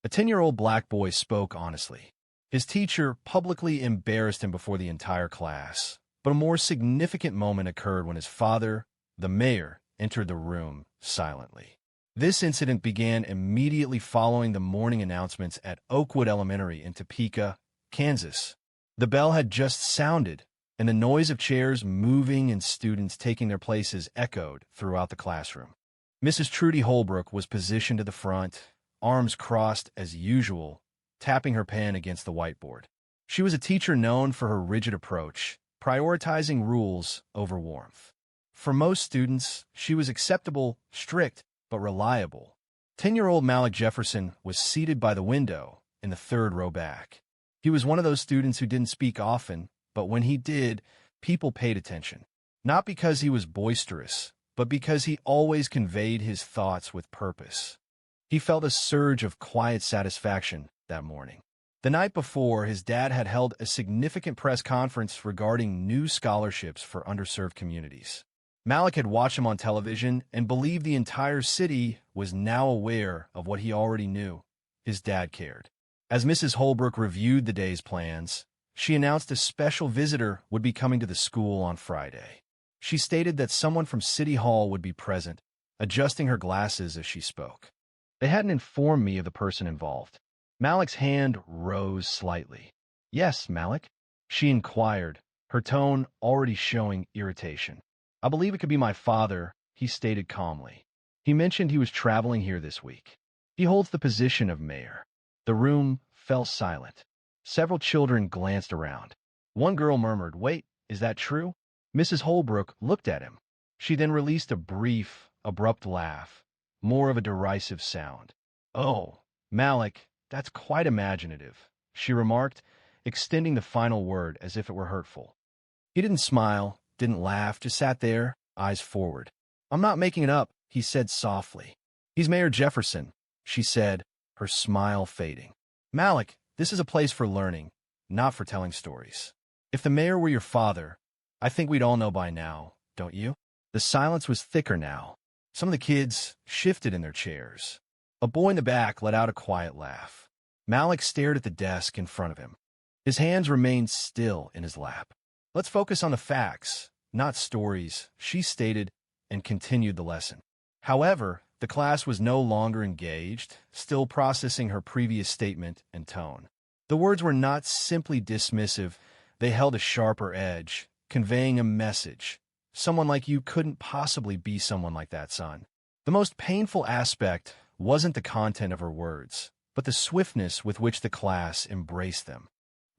A 10-year-old black boy spoke honestly. His teacher publicly embarrassed him before the entire class. But a more significant moment occurred when his father, the mayor, entered the room silently. This incident began immediately following the morning announcements at Oakwood Elementary in Topeka, Kansas. The bell had just sounded, and the noise of chairs moving and students taking their places echoed throughout the classroom. Mrs. Trudy Holbrook was positioned at the front, arms crossed as usual, tapping her pen against the whiteboard. She was a teacher known for her rigid approach, prioritizing rules over warmth. For most students, she was acceptable, strict, but reliable. 10-year-old Malik Jefferson was seated by the window in the third row back. He was one of those students who didn't speak often, but when he did, people paid attention. Not because he was boisterous, but because he always conveyed his thoughts with purpose. He felt a surge of quiet satisfaction that morning. The night before, his dad had held a significant press conference regarding new scholarships for underserved communities. Malik had watched him on television and believed the entire city was now aware of what he already knew. His dad cared. As Mrs. Holbrook reviewed the day's plans, she announced a special visitor would be coming to the school on Friday. She stated that someone from City Hall would be present, adjusting her glasses as she spoke. They hadn't informed me of the person involved. Malik's hand rose slightly. "Yes, Malik?" she inquired, her tone already showing irritation. "I believe it could be my father," he stated calmly. "He mentioned he was traveling here this week. He holds the position of mayor." The room fell silent. Several children glanced around. One girl murmured, "Wait, is that true?" Mrs. Holbrook looked at him. She then released a brief, abrupt laugh, more of a derisive sound. "Oh, Malik, that's quite imaginative," she remarked, extending the final word as if it were hurtful. He didn't smile, didn't laugh, just sat there, eyes forward. "I'm not making it up," he said softly. "He's Mayor Jefferson," she said, her smile fading. "Malik, this is a place for learning, not for telling stories. If the mayor were your father, I think we'd all know by now, don't you?" The silence was thicker now. Some of the kids shifted in their chairs. A boy in the back let out a quiet laugh. Malik stared at the desk in front of him. His hands remained still in his lap. "Let's focus on the facts, not stories," she stated, and continued the lesson. However, the class was no longer engaged, still processing her previous statement and tone. The words were not simply dismissive, they held a sharper edge, conveying a message. "Someone like you couldn't possibly be someone like that, son." The most painful aspect wasn't the content of her words, but the swiftness with which the class embraced them.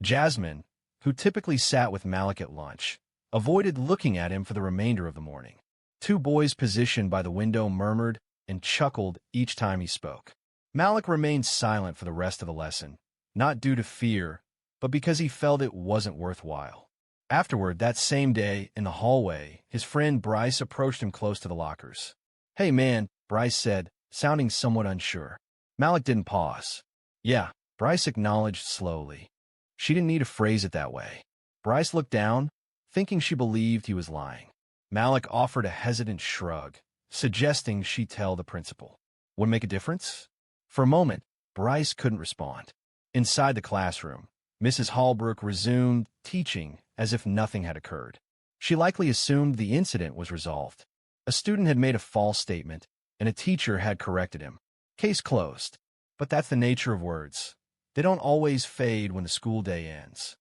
Jasmine, who typically sat with Malik at lunch, avoided looking at him for the remainder of the morning. Two boys positioned by the window murmured and chuckled each time he spoke. Malik remained silent for the rest of the lesson, not due to fear, but because he felt it wasn't worthwhile. Afterward, that same day, in the hallway, his friend Bryce approached him close to the lockers. "Hey man," Bryce said, sounding somewhat unsure. Malik didn't pause. "Yeah," Bryce acknowledged slowly. She didn't need to phrase it that way. Bryce looked down, thinking she believed he was lying. Malik offered a hesitant shrug, suggesting she tell the principal. Would it make a difference? For a moment, Bryce couldn't respond. Inside the classroom, Mrs. Holbrook resumed teaching as if nothing had occurred. She likely assumed the incident was resolved. A student had made a false statement, and a teacher had corrected him. Case closed. But that's the nature of words. They don't always fade when the school day ends.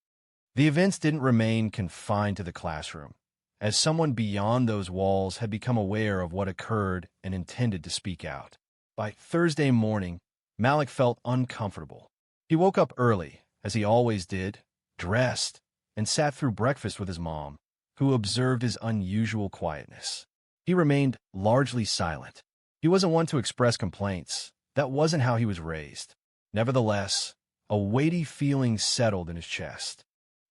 The events didn't remain confined to the classroom, as someone beyond those walls had become aware of what occurred and intended to speak out. By Thursday morning, Malik felt uncomfortable. He woke up early, as he always did, dressed, and sat through breakfast with his mom, who observed his unusual quietness. He remained largely silent. He wasn't one to express complaints. That wasn't how he was raised. Nevertheless, a weighty feeling settled in his chest.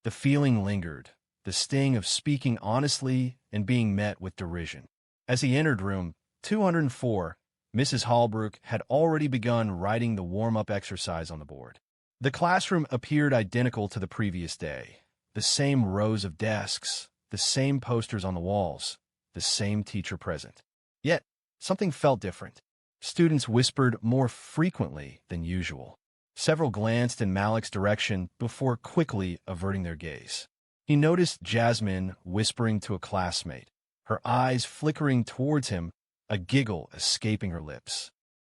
The feeling lingered, the sting of speaking honestly and being met with derision. As he entered room 204, Mrs. Holbrook had already begun writing the warm-up exercise on the board. The classroom appeared identical to the previous day. The same rows of desks, the same posters on the walls, the same teacher present. Yet, something felt different. Students whispered more frequently than usual. Several glanced in Malik's direction before quickly averting their gaze. He noticed Jasmine whispering to a classmate, her eyes flickering towards him, a giggle escaping her lips.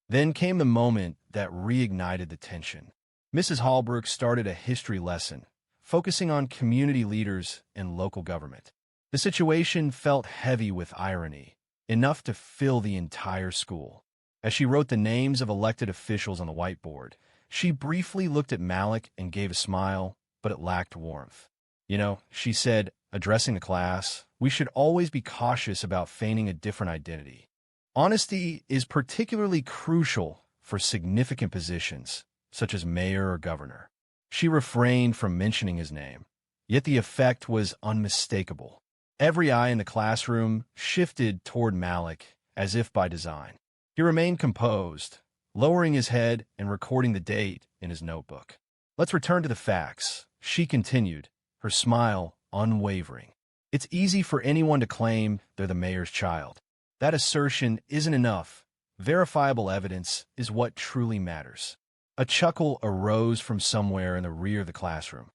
Then came the moment that reignited the tension. Mrs. Hallbrook started a history lesson, focusing on community leaders and local government. The situation felt heavy with irony, enough to fill the entire school. As she wrote the names of elected officials on the whiteboard, she briefly looked at Malik and gave a smile, but it lacked warmth. You know, she said, addressing the class, we should always be cautious about feigning a different identity. Honesty is particularly crucial for significant positions, such as mayor or governor. She refrained from mentioning his name, yet the effect was unmistakable. Every eye in the classroom shifted toward Malik, as if by design. He remained composed, lowering his head and recording the date in his notebook. Let's return to the facts, she continued, her smile unwavering. It's easy for anyone to claim they're the mayor's child. That assertion isn't enough. Verifiable evidence is what truly matters. A chuckle arose from somewhere in the rear of the classroom.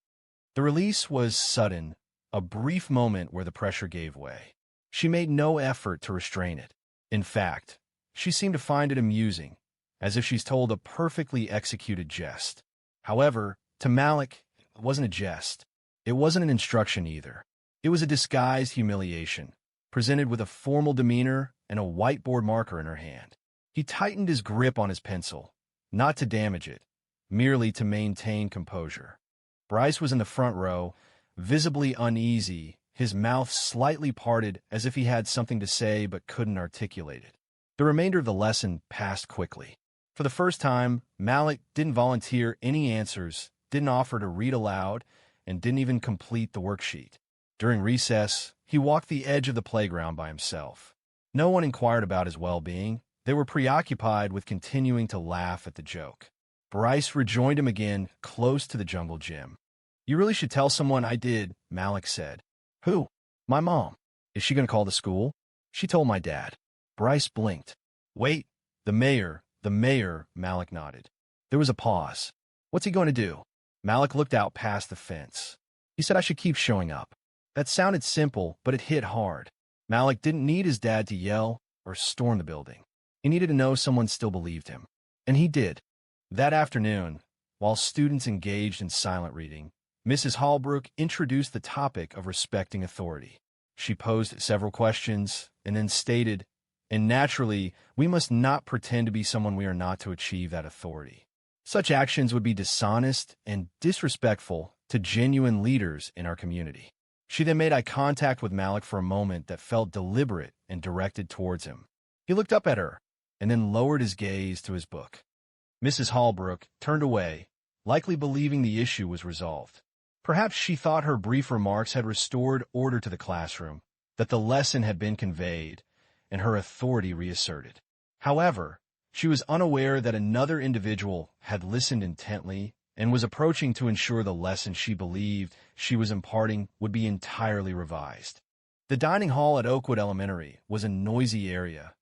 The release was sudden, a brief moment where the pressure gave way. She made no effort to restrain it. In fact, she seemed to find it amusing, as if she's told a perfectly executed jest. However, to Malik, it wasn't a jest. It wasn't an instruction either. It was a disguised humiliation, presented with a formal demeanor and a whiteboard marker in her hand. He tightened his grip on his pencil, not to damage it, merely to maintain composure. Bryce was in the front row, visibly uneasy, his mouth slightly parted as if he had something to say but couldn't articulate it. The remainder of the lesson passed quickly. For the first time, Malik didn't volunteer any answers, didn't offer to read aloud, and didn't even complete the worksheet. During recess, he walked the edge of the playground by himself. No one inquired about his well-being. They were preoccupied with continuing to laugh at the joke. Bryce rejoined him again, close to the jungle gym. You really should tell someone I did, Malik said. Who? My mom. Is she going to call the school? She told my dad. Bryce blinked. Wait, the mayor, Malik nodded. There was a pause. What's he going to do? Malik looked out past the fence. He said I should keep showing up. That sounded simple, but it hit hard. Malik didn't need his dad to yell or storm the building. He needed to know someone still believed him. And he did. That afternoon, while students engaged in silent reading, Mrs. Hallbrook introduced the topic of respecting authority. She posed several questions and then stated, and naturally, we must not pretend to be someone we are not to achieve that authority. Such actions would be dishonest and disrespectful to genuine leaders in our community. She then made eye contact with Malik for a moment that felt deliberate and directed towards him. He looked up at her and then lowered his gaze to his book. Mrs. Hallbrook turned away, likely believing the issue was resolved. Perhaps she thought her brief remarks had restored order to the classroom, that the lesson had been conveyed, and her authority reasserted. However, she was unaware that another individual had listened intently and was approaching to ensure the lesson she believed she was imparting would be entirely revised. The dining hall at Oakwood Elementary was a noisy area,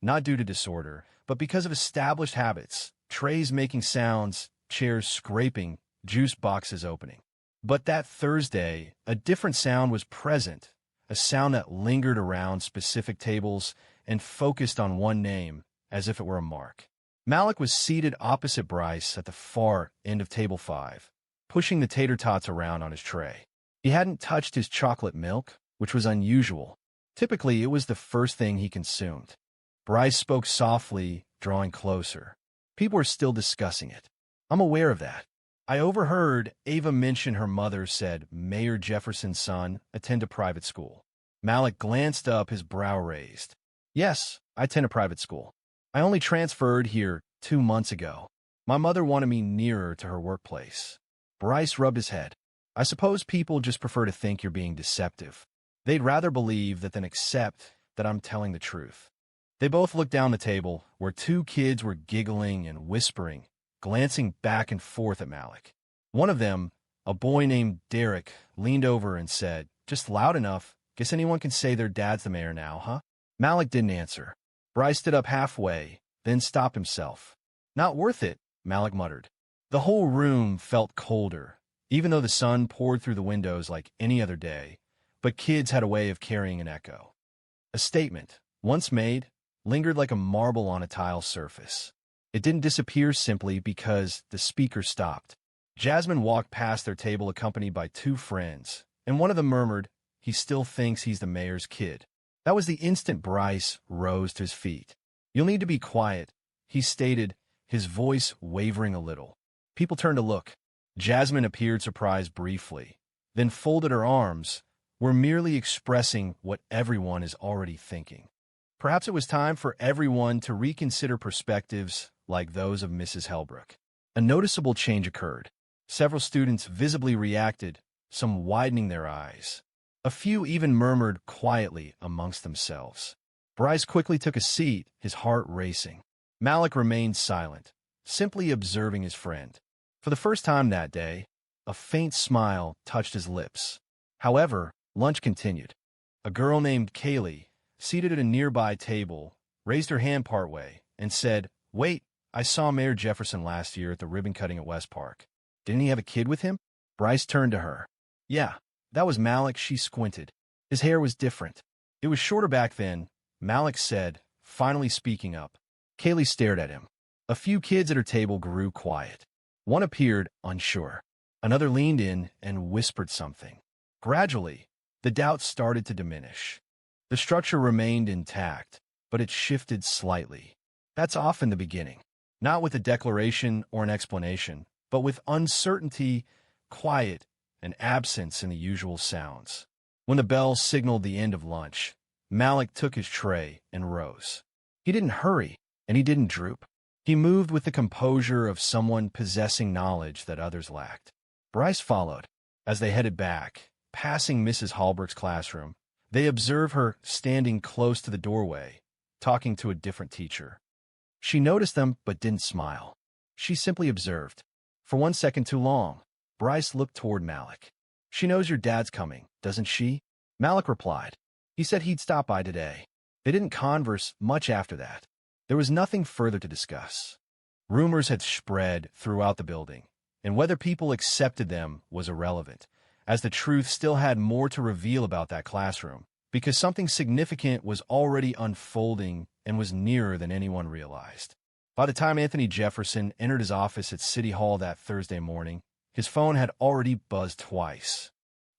not due to disorder, but because of established habits, trays making sounds, chairs scraping, juice boxes opening. But that Thursday, a different sound was present, a sound that lingered around specific tables and focused on one name, as if it were a mark. Malik was seated opposite Bryce at the far end of table 5, pushing the tater tots around on his tray. He hadn't touched his chocolate milk, which was unusual. Typically, it was the first thing he consumed. Bryce spoke softly, drawing closer. People were still discussing it. I'm aware of that. I overheard Ava mention her mother said Mayor Jefferson's son attend a private school. Malik glanced up, his brow raised. Yes, I attend a private school. I only transferred here 2 months ago. My mother wanted me nearer to her workplace. Bryce rubbed his head. I suppose people just prefer to think you're being deceptive. They'd rather believe that than accept that I'm telling the truth. They both looked down the table, where 2 kids were giggling and whispering, glancing back and forth at Malik. One of them, a boy named Derek, leaned over and said, just loud enough, guess anyone can say their dad's the mayor now, huh? Malik didn't answer. Bryce stood up halfway, then stopped himself. "Not worth it," Malik muttered. The whole room felt colder, even though the sun poured through the windows like any other day, but kids had a way of carrying an echo. A statement, once made, lingered like a marble on a tile surface. It didn't disappear simply because the speaker stopped. Jasmine walked past their table accompanied by two friends, and one of them murmured, "He still thinks he's the mayor's kid." That was the instant Bryce rose to his feet. "You'll need to be quiet," he stated, his voice wavering a little. People turned to look. Jasmine appeared surprised briefly, then folded her arms. "We're merely expressing what everyone is already thinking." Perhaps it was time for everyone to reconsider perspectives like those of Mrs. Hellbrook. A noticeable change occurred. Several students visibly reacted, some widening their eyes. A few even murmured quietly amongst themselves. Bryce quickly took a seat, his heart racing. Malik remained silent, simply observing his friend. For the first time that day, a faint smile touched his lips. However, lunch continued. A girl named Kaylee, seated at a nearby table, raised her hand partway and said, "Wait, I saw Mayor Jefferson last year at the ribbon cutting at West Park. Didn't he have a kid with him?" Bryce turned to her. "Yeah, that was Malik." She squinted. His hair was different. "It was shorter back then," Malik said, finally speaking up. Kaylee stared at him. A few kids at her table grew quiet. One appeared unsure. Another leaned in and whispered something. Gradually, the doubts started to diminish. The structure remained intact, but it shifted slightly. That's often the beginning. Not with a declaration or an explanation, but with uncertainty, quiet, and absence in the usual sounds. When the bell signaled the end of lunch, Malik took his tray and rose. He didn't hurry, and he didn't droop. He moved with the composure of someone possessing knowledge that others lacked. Bryce followed. As they headed back, passing Mrs. Hallbrook's classroom, they observed her standing close to the doorway, talking to a different teacher. She noticed them but didn't smile. She simply observed. For 1 second too long, Bryce looked toward Malik. "She knows your dad's coming, doesn't she?" Malik replied. "He said he'd stop by today." They didn't converse much after that. There was nothing further to discuss. Rumors had spread throughout the building, and whether people accepted them was irrelevant, as the truth still had more to reveal about that classroom, because something significant was already unfolding and was nearer than anyone realized. By the time Anthony Jefferson entered his office at City Hall that Thursday morning, his phone had already buzzed twice.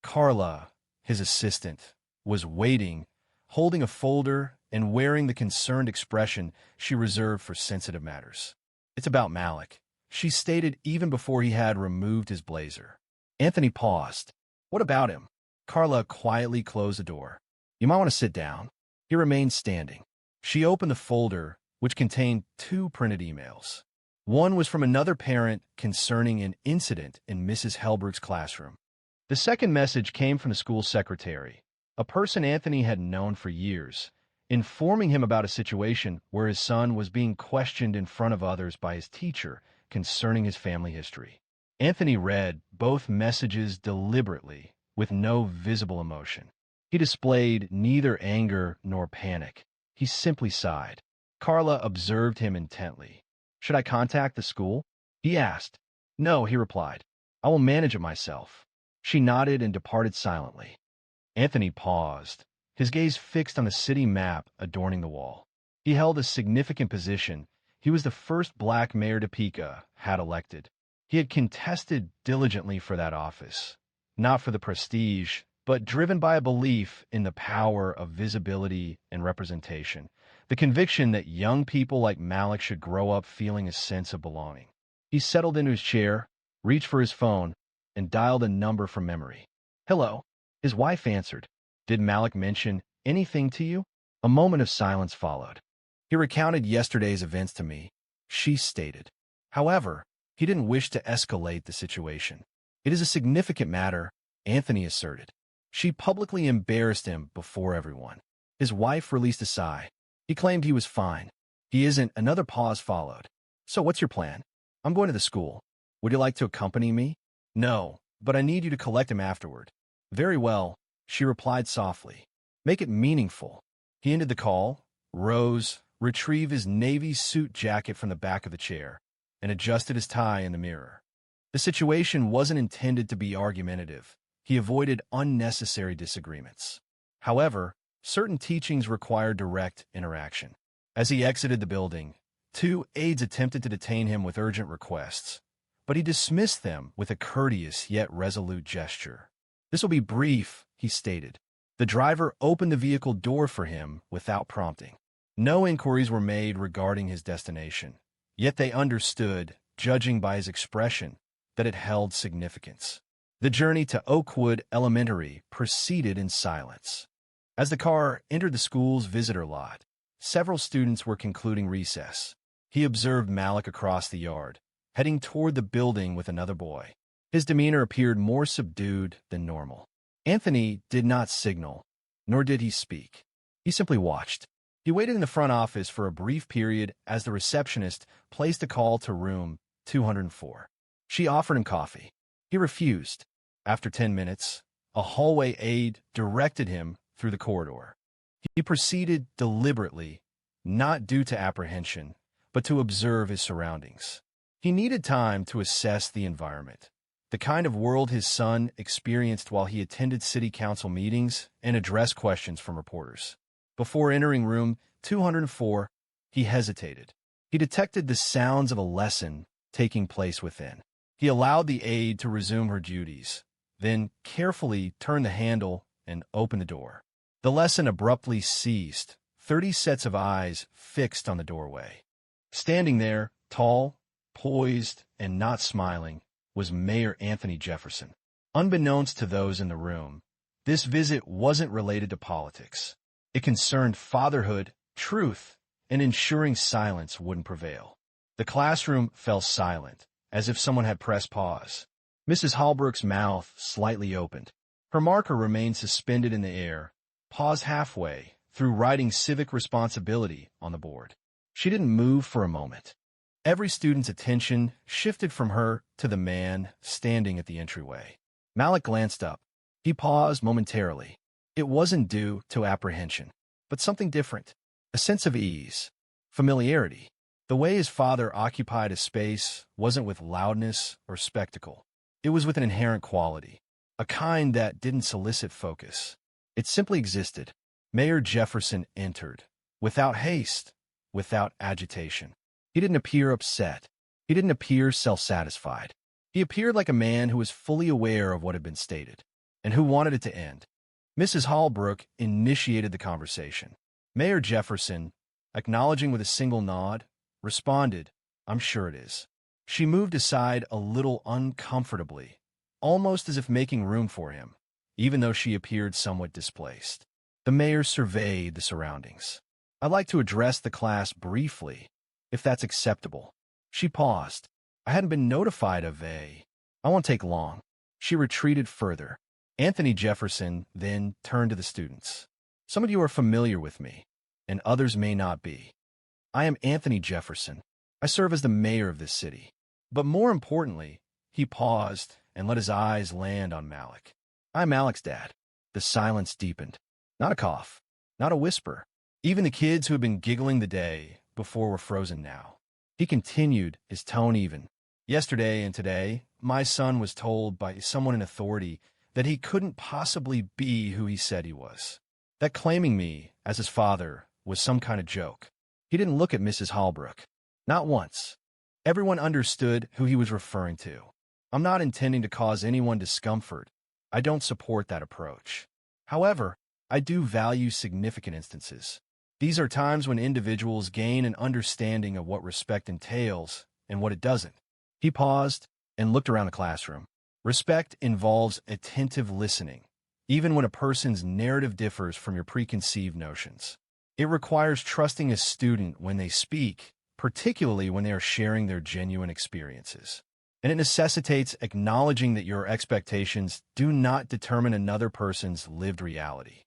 Carla, his assistant, was waiting, holding a folder and wearing the concerned expression she reserved for sensitive matters. "It's about Malik," she stated even before he had removed his blazer. Anthony paused. "What about him?" Carla quietly closed the door. "You might want to sit down." He remained standing. She opened the folder, which contained 2 printed emails. One was from another parent concerning an incident in Mrs. Hellbrook's classroom. The second message came from the school secretary, a person Anthony had known for years, informing him about a situation where his son was being questioned in front of others by his teacher concerning his family history. Anthony read both messages deliberately, with no visible emotion. He displayed neither anger nor panic. He simply sighed. Carla observed him intently. "Should I contact the school?" he asked. "No," he replied. "I will manage it myself." She nodded and departed silently. Anthony paused, his gaze fixed on the city map adorning the wall. He held a significant position. He was the first black mayor Topeka had elected. He had contested diligently for that office, not for the prestige, but driven by a belief in the power of visibility and representation, the conviction that young people like Malik should grow up feeling a sense of belonging. He settled into his chair, reached for his phone, and dialed a number from memory. "Hello." His wife answered. "Did Malik mention anything to you?" A moment of silence followed. "He recounted yesterday's events to me," she stated. However, he didn't wish to escalate the situation. "It is a significant matter," Anthony asserted. She publicly embarrassed him before everyone. His wife released a sigh. He claimed he was fine. "He isn't." Another pause followed. "So what's your plan?" "I'm going to the school. Would you like to accompany me?" "No, but I need you to collect him afterward." "Very well," she replied softly. "Make it meaningful." He ended the call, rose, retrieve his navy suit jacket from the back of the chair, and adjusted his tie in the mirror. The situation wasn't intended to be argumentative. He avoided unnecessary disagreements. However, certain teachings require direct interaction. As he exited the building, two aides attempted to detain him with urgent requests, but he dismissed them with a courteous yet resolute gesture. "This will be brief," he stated. The driver opened the vehicle door for him without prompting. No inquiries were made regarding his destination, yet they understood, judging by his expression, that it held significance. The journey to Oakwood Elementary proceeded in silence. As the car entered the school's visitor lot, several students were concluding recess. He observed Malik across the yard, heading toward the building with another boy. His demeanor appeared more subdued than normal. Anthony did not signal, nor did he speak. He simply watched. He waited in the front office for a brief period as the receptionist placed a call to room 204. She offered him coffee. He refused. After 10 minutes, a hallway aide directed him through the corridor. He proceeded deliberately, not due to apprehension, but to observe his surroundings. He needed time to assess the environment, the kind of world his son experienced while he attended city council meetings and addressed questions from reporters. Before entering room 204, he hesitated. He detected the sounds of a lesson taking place within. He allowed the aide to resume her duties, then carefully turned the handle and opened the door. The lesson abruptly ceased, 30 sets of eyes fixed on the doorway. Standing there, tall, poised, and not smiling, was Mayor Anthony Jefferson. Unbeknownst to those in the room, this visit wasn't related to politics. It concerned fatherhood, truth, and ensuring silence wouldn't prevail. The classroom fell silent, as if someone had pressed pause. Mrs. Holbrook's mouth slightly opened. Her marker remained suspended in the air, paused halfway through writing civic responsibility on the board. She didn't move for a moment. Every student's attention shifted from her to the man standing at the entryway. Malik glanced up. He paused momentarily. It wasn't due to apprehension, but something different. A sense of ease, familiarity. The way his father occupied a space wasn't with loudness or spectacle. It was with an inherent quality, a kind that didn't solicit focus. It simply existed. Mayor Jefferson entered, without haste, without agitation. He didn't appear upset. He didn't appear self-satisfied. He appeared like a man who was fully aware of what had been stated, and who wanted it to end. Mrs. Holbrook initiated the conversation. Mayor Jefferson, acknowledging with a single nod, responded, "I'm sure it is." She moved aside a little uncomfortably, almost as if making room for him, even though she appeared somewhat displaced. The mayor surveyed the surroundings. "I'd like to address the class briefly, if that's acceptable." She paused. "I hadn't been notified of I won't take long." She retreated further. Anthony Jefferson then turned to the students. "Some of you are familiar with me, and others may not be. I am Anthony Jefferson. I serve as the mayor of this city. But more importantly," he paused and let his eyes land on Malik. "I'm Malik's dad." The silence deepened. Not a cough, not a whisper. Even the kids who had been giggling the day before were frozen now. He continued, his tone even. "Yesterday and today, my son was told by someone in authority that he couldn't possibly be who he said he was. That claiming me as his father was some kind of joke." He didn't look at Mrs. Holbrook. Not once. Everyone understood who he was referring to. "I'm not intending to cause anyone discomfort. I don't support that approach. However, I do value significant instances. These are times when individuals gain an understanding of what respect entails and what it doesn't." He paused and looked around the classroom. Respect involves attentive listening, even when a person's narrative differs from your preconceived notions. It requires trusting a student when they speak, particularly when they are sharing their genuine experiences. And it necessitates acknowledging that your expectations do not determine another person's lived reality.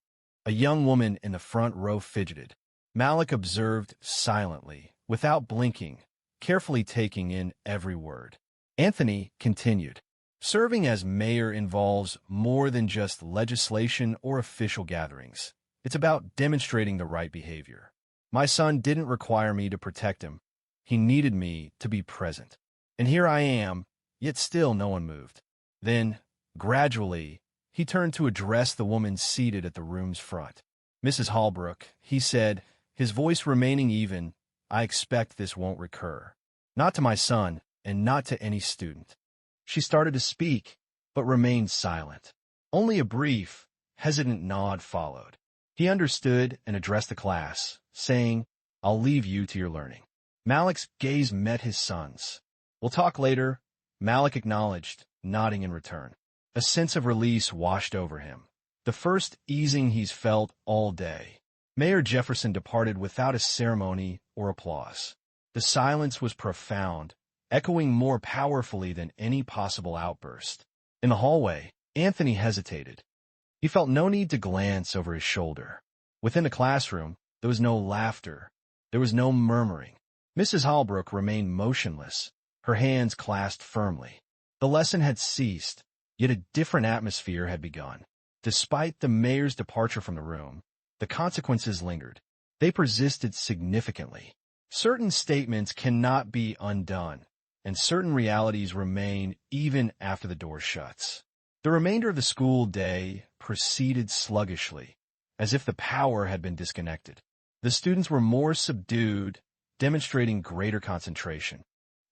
A young woman in the front row fidgeted. Malik observed silently, without blinking, carefully taking in every word. Anthony continued. "Serving as mayor involves more than just legislation or official gatherings. It's about demonstrating the right behavior. My son didn't require me to protect him. He needed me to be present. And here I am, yet still no one moved. Then, gradually, he turned to address the woman seated at the room's front. Mrs. Holbrook, he said, his voice remaining even, I expect this won't recur. Not to my son, and not to any student. She started to speak, but remained silent. Only a brief, hesitant nod followed. He understood and addressed the class, saying, I'll leave you to your learning. Malik's gaze met his son's. We'll talk later, Malik acknowledged, nodding in return. A sense of release washed over him. The first easing he's felt all day. Mayor Jefferson departed without a ceremony or applause. The silence was profound, echoing more powerfully than any possible outburst. In the hallway, Anthony hesitated. He felt no need to glance over his shoulder. Within the classroom, there was no laughter. There was no murmuring. Mrs. Holbrook remained motionless, her hands clasped firmly. The lesson had ceased, yet a different atmosphere had begun. Despite the mayor's departure from the room, the consequences lingered. They persisted significantly. Certain statements cannot be undone, and certain realities remain even after the door shuts. The remainder of the school day proceeded sluggishly, as if the power had been disconnected. The students were more subdued, demonstrating greater concentration.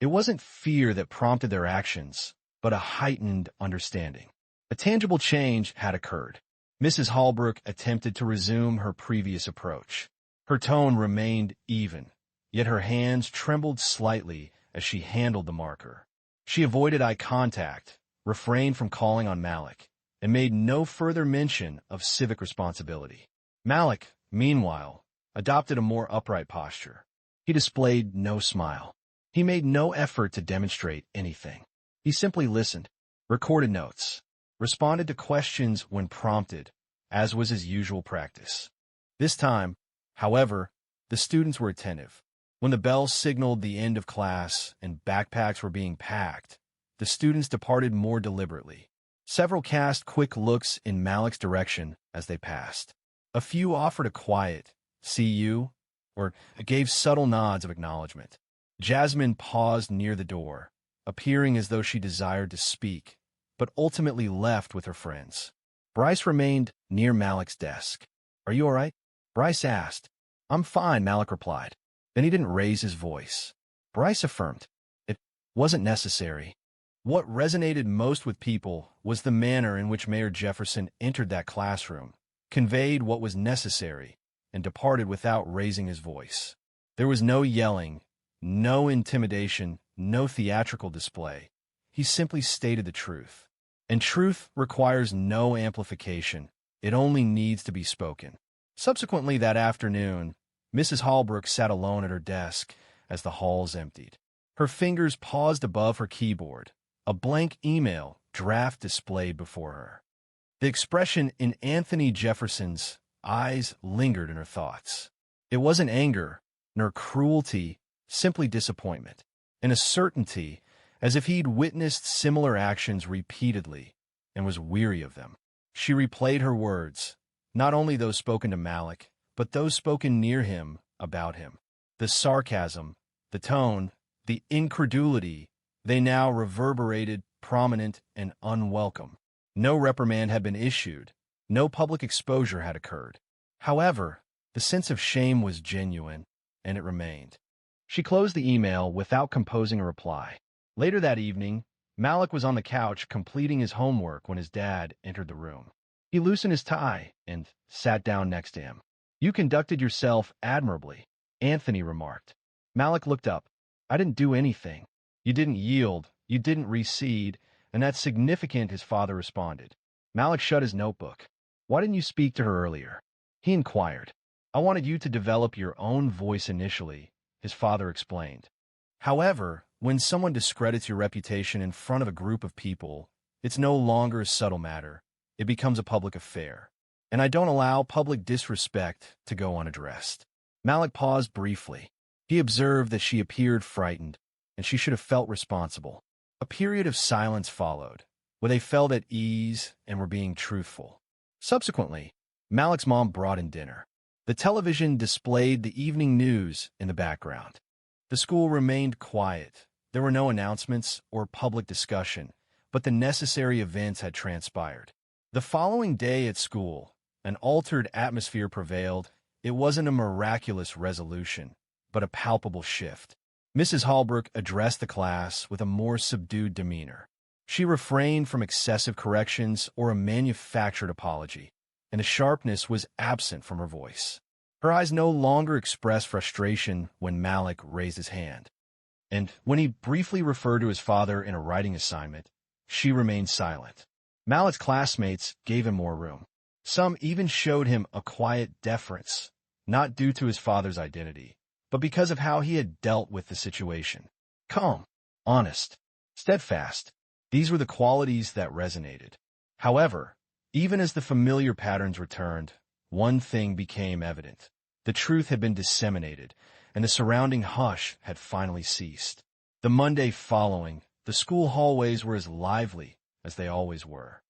It wasn't fear that prompted their actions, but a heightened understanding. A tangible change had occurred. Mrs. Holbrook attempted to resume her previous approach. Her tone remained even, yet her hands trembled slightly as she handled the marker. She avoided eye contact, refrained from calling on Malik, and made no further mention of civic responsibility. Malik, meanwhile, adopted a more upright posture. He displayed no smile. He made no effort to demonstrate anything. He simply listened, recorded notes, responded to questions when prompted, as was his usual practice. This time, however, the students were attentive. When the bell signaled the end of class and backpacks were being packed, the students departed more deliberately. Several cast quick looks in Malik's direction as they passed. A few offered a quiet, "See you," or gave subtle nods of acknowledgement. Jasmine paused near the door, appearing as though she desired to speak, but ultimately left with her friends. Bryce remained near Malik's desk. "Are you all right?" Bryce asked. "I'm fine," Malik replied. Then he didn't raise his voice. Bryce affirmed. It wasn't necessary. What resonated most with people was the manner in which Mayor Jefferson entered that classroom, conveyed what was necessary, and departed without raising his voice. There was no yelling, no intimidation, no theatrical display. He simply stated the truth. And truth requires no amplification. It only needs to be spoken. Subsequently that afternoon, Mrs. Holbrook sat alone at her desk as the halls emptied. Her fingers paused above her keyboard, a blank email draft displayed before her. The expression in Anthony Jefferson's eyes lingered in her thoughts. It wasn't anger, nor cruelty, simply disappointment, and a certainty as if he'd witnessed similar actions repeatedly and was weary of them. She replayed her words, not only those spoken to Malik, but those spoken near him about him. The sarcasm, the tone, the incredulity, they now reverberated, prominent and unwelcome. No reprimand had been issued. No public exposure had occurred. However, the sense of shame was genuine, and it remained. She closed the email without composing a reply. Later that evening, Malik was on the couch completing his homework when his dad entered the room. He loosened his tie and sat down next to him. "You conducted yourself admirably," Anthony remarked. Malik looked up. "I didn't do anything." "You didn't yield, you didn't recede, and that's significant," his father responded. Malik shut his notebook. "Why didn't you speak to her earlier?" he inquired. "I wanted you to develop your own voice initially," his father explained. However, when someone discredits your reputation in front of a group of people, it's no longer a subtle matter. It becomes a public affair. And I don't allow public disrespect to go unaddressed. Malik paused briefly. He observed that she appeared frightened, and she should have felt responsible. A period of silence followed, where they felt at ease and were being truthful. Subsequently, Malik's mom brought in dinner. The television displayed the evening news in the background. The school remained quiet. There were no announcements or public discussion, but the necessary events had transpired. The following day at school, an altered atmosphere prevailed. It wasn't a miraculous resolution, but a palpable shift. Mrs. Holbrook addressed the class with a more subdued demeanor. She refrained from excessive corrections or a manufactured apology, and the sharpness was absent from her voice. Her eyes no longer expressed frustration when Malik raised his hand. And when he briefly referred to his father in a writing assignment, she remained silent. Malik's classmates gave him more room. Some even showed him a quiet deference, not due to his father's identity, but because of how he had dealt with the situation. Calm, honest, steadfast. These were the qualities that resonated. However, even as the familiar patterns returned, one thing became evident. The truth had been disseminated, and the surrounding hush had finally ceased. The Monday following, the school hallways were as lively as they always were.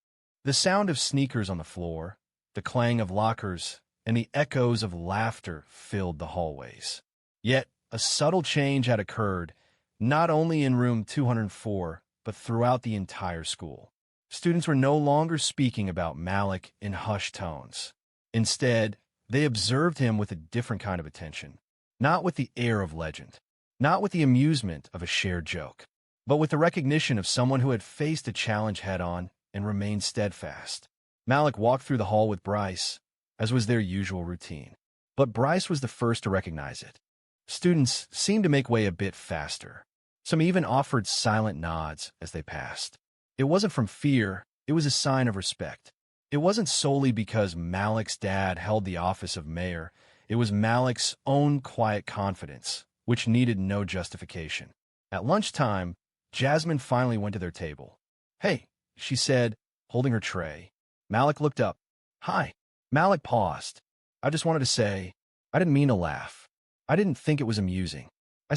The sound of sneakers on the floor, the clang of lockers, and the echoes of laughter filled the hallways. Yet, a subtle change had occurred, not only in room 204, but throughout the entire school. Students were no longer speaking about Malik in hushed tones. Instead, they observed him with a different kind of attention, not with the air of legend, not with the amusement of a shared joke, but with the recognition of someone who had faced a challenge head-on and remained steadfast. Malik walked through the hall with Bryce, as was their usual routine. But Bryce was the first to recognize it. Students seemed to make way a bit faster. Some even offered silent nods as they passed. It wasn't from fear, it was a sign of respect. It wasn't solely because Malik's dad held the office of mayor, it was Malik's own quiet confidence, which needed no justification. At lunchtime, Jasmine finally went to their table. "Hey," she said, holding her tray. Malik looked up. "Hi." Malik paused. "I just wanted to say, I didn't mean to laugh. I didn't think it was amusing. I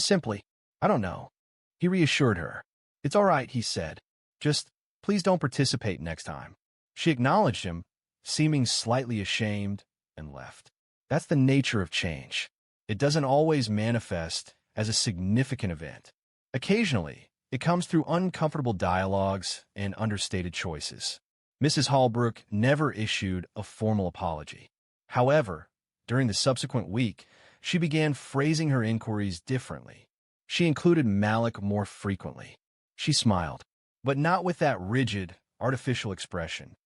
don't know." He reassured her. "It's all right," he said. "Just, please don't participate next time." She acknowledged him, seeming slightly ashamed, and left. That's the nature of change. It doesn't always manifest as a significant event. Occasionally, it comes through uncomfortable dialogues and understated choices. Mrs. Holbrook never issued a formal apology. However, during the subsequent week, she began phrasing her inquiries differently. She included Malik more frequently. She smiled, but not with that rigid, artificial expression.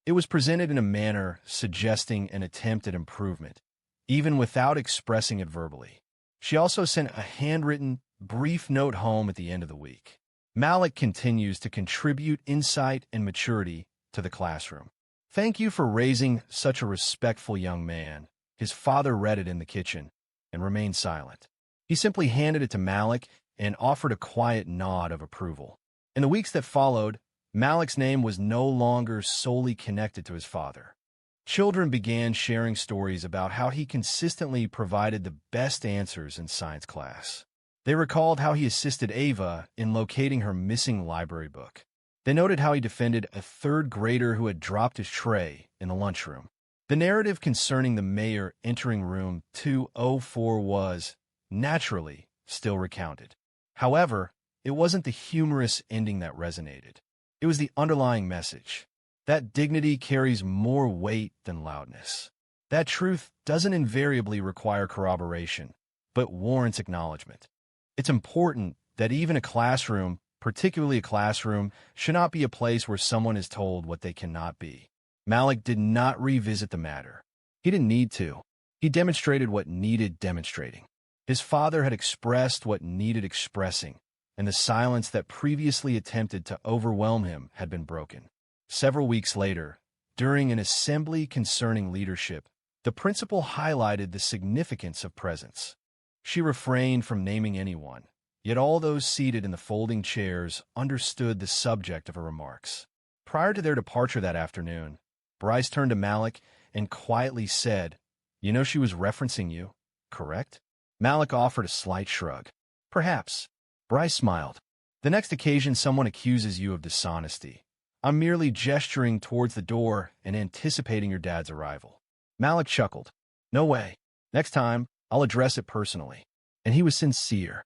It was presented in a manner suggesting an attempt at improvement, even without expressing it verbally. She also sent a handwritten, brief note home at the end of the week. Malik continues to contribute insight and maturity to the classroom. "Thank you for raising such a respectful young man." His father read it in the kitchen and remained silent. He simply handed it to Malik and offered a quiet nod of approval. In the weeks that followed, Malik's name was no longer solely connected to his father. Children began sharing stories about how he consistently provided the best answers in science class. They recalled how he assisted Ava in locating her missing library book. They noted how he defended a third grader who had dropped his tray in the lunchroom. The narrative concerning the mayor entering room 204 was, naturally, still recounted. However, it wasn't the humorous ending that resonated. It was the underlying message. That dignity carries more weight than loudness. That truth doesn't invariably require corroboration, but warrants acknowledgement. It's important that even a classroom, particularly a classroom, should not be a place where someone is told what they cannot be. Malik did not revisit the matter. He didn't need to. He demonstrated what needed demonstrating. His father had expressed what needed expressing, and the silence that previously attempted to overwhelm him had been broken. Several weeks later, during an assembly concerning leadership, the principal highlighted the significance of presence. She refrained from naming anyone, yet all those seated in the folding chairs understood the subject of her remarks. Prior to their departure that afternoon, Bryce turned to Malik and quietly said, "You know she was referencing you, correct?" Malik offered a slight shrug. "Perhaps." Bryce smiled. "The next occasion someone accuses you of dishonesty, I'm merely gesturing towards the door and anticipating your dad's arrival." Malik chuckled. No way. Next time, I'll address it personally. And he was sincere.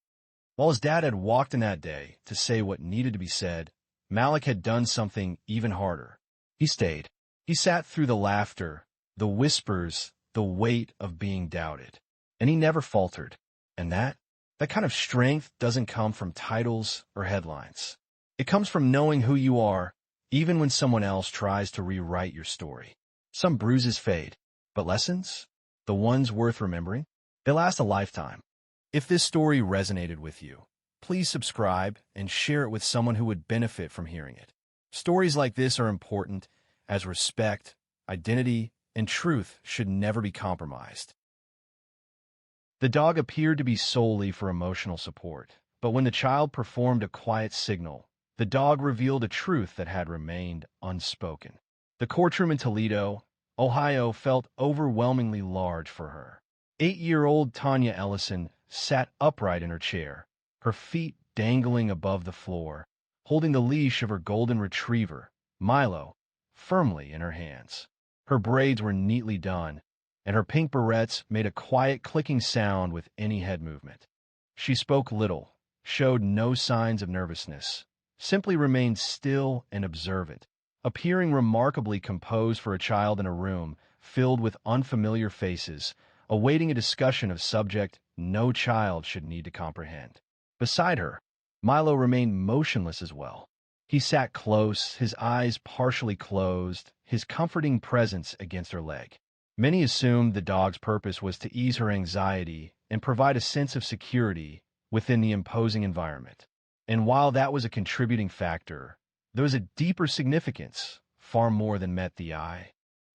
While his dad had walked in that day to say what needed to be said, Malik had done something even harder. He stayed. He sat through the laughter, the whispers, the weight of being doubted. And he never faltered. And that kind of strength doesn't come from titles or headlines. It comes from knowing who you are, even when someone else tries to rewrite your story. Some bruises fade, but lessons, the ones worth remembering, they last a lifetime. If this story resonated with you, please subscribe and share it with someone who would benefit from hearing it. Stories like this are important, as respect, identity, and truth should never be compromised. The dog appeared to be solely for emotional support, but when the child performed a quiet signal, the dog revealed a truth that had remained unspoken. The courtroom in Toledo, Ohio, felt overwhelmingly large for her. 8-year-old Tanya Ellison sat upright in her chair, her feet dangling above the floor, holding the leash of her golden retriever, Milo, firmly in her hands. Her braids were neatly done, and her pink barrettes made a quiet clicking sound with any head movement. She spoke little, showed no signs of nervousness, simply remained still and observant, appearing remarkably composed for a child in a room filled with unfamiliar faces, awaiting a discussion of subject no child should need to comprehend. Beside her, Milo remained motionless as well. He sat close, his eyes partially closed, his comforting presence against her leg. Many assumed the dog's purpose was to ease her anxiety and provide a sense of security within the imposing environment. And while that was a contributing factor, there was a deeper significance, far more than met the eye.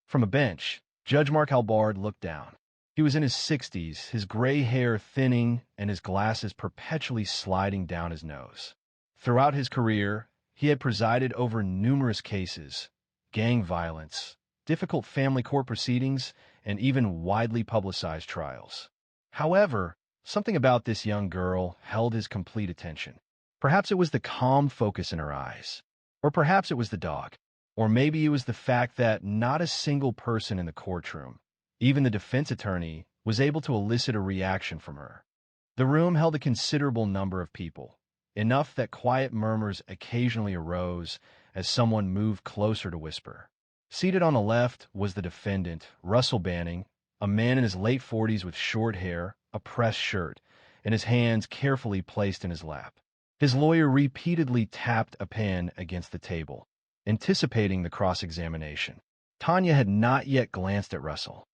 From a bench, Judge Mark Halbard looked down. He was in his 60s, his gray hair thinning and his glasses perpetually sliding down his nose. Throughout his career, he had presided over numerous cases, gang violence, difficult family court proceedings, and even widely publicized trials. However, something about this young girl held his complete attention. Perhaps it was the calm focus in her eyes, or perhaps it was the dog, or maybe it was the fact that not a single person in the courtroom, even the defense attorney, was able to elicit a reaction from her. The room held a considerable number of people, enough that quiet murmurs occasionally arose as someone moved closer to whisper. Seated on the left was the defendant, Russell Banning, a man in his late 40s with short hair, a pressed shirt, and his hands carefully placed in his lap. His lawyer repeatedly tapped a pen against the table, anticipating the cross-examination. Tanya had not yet glanced at Russell.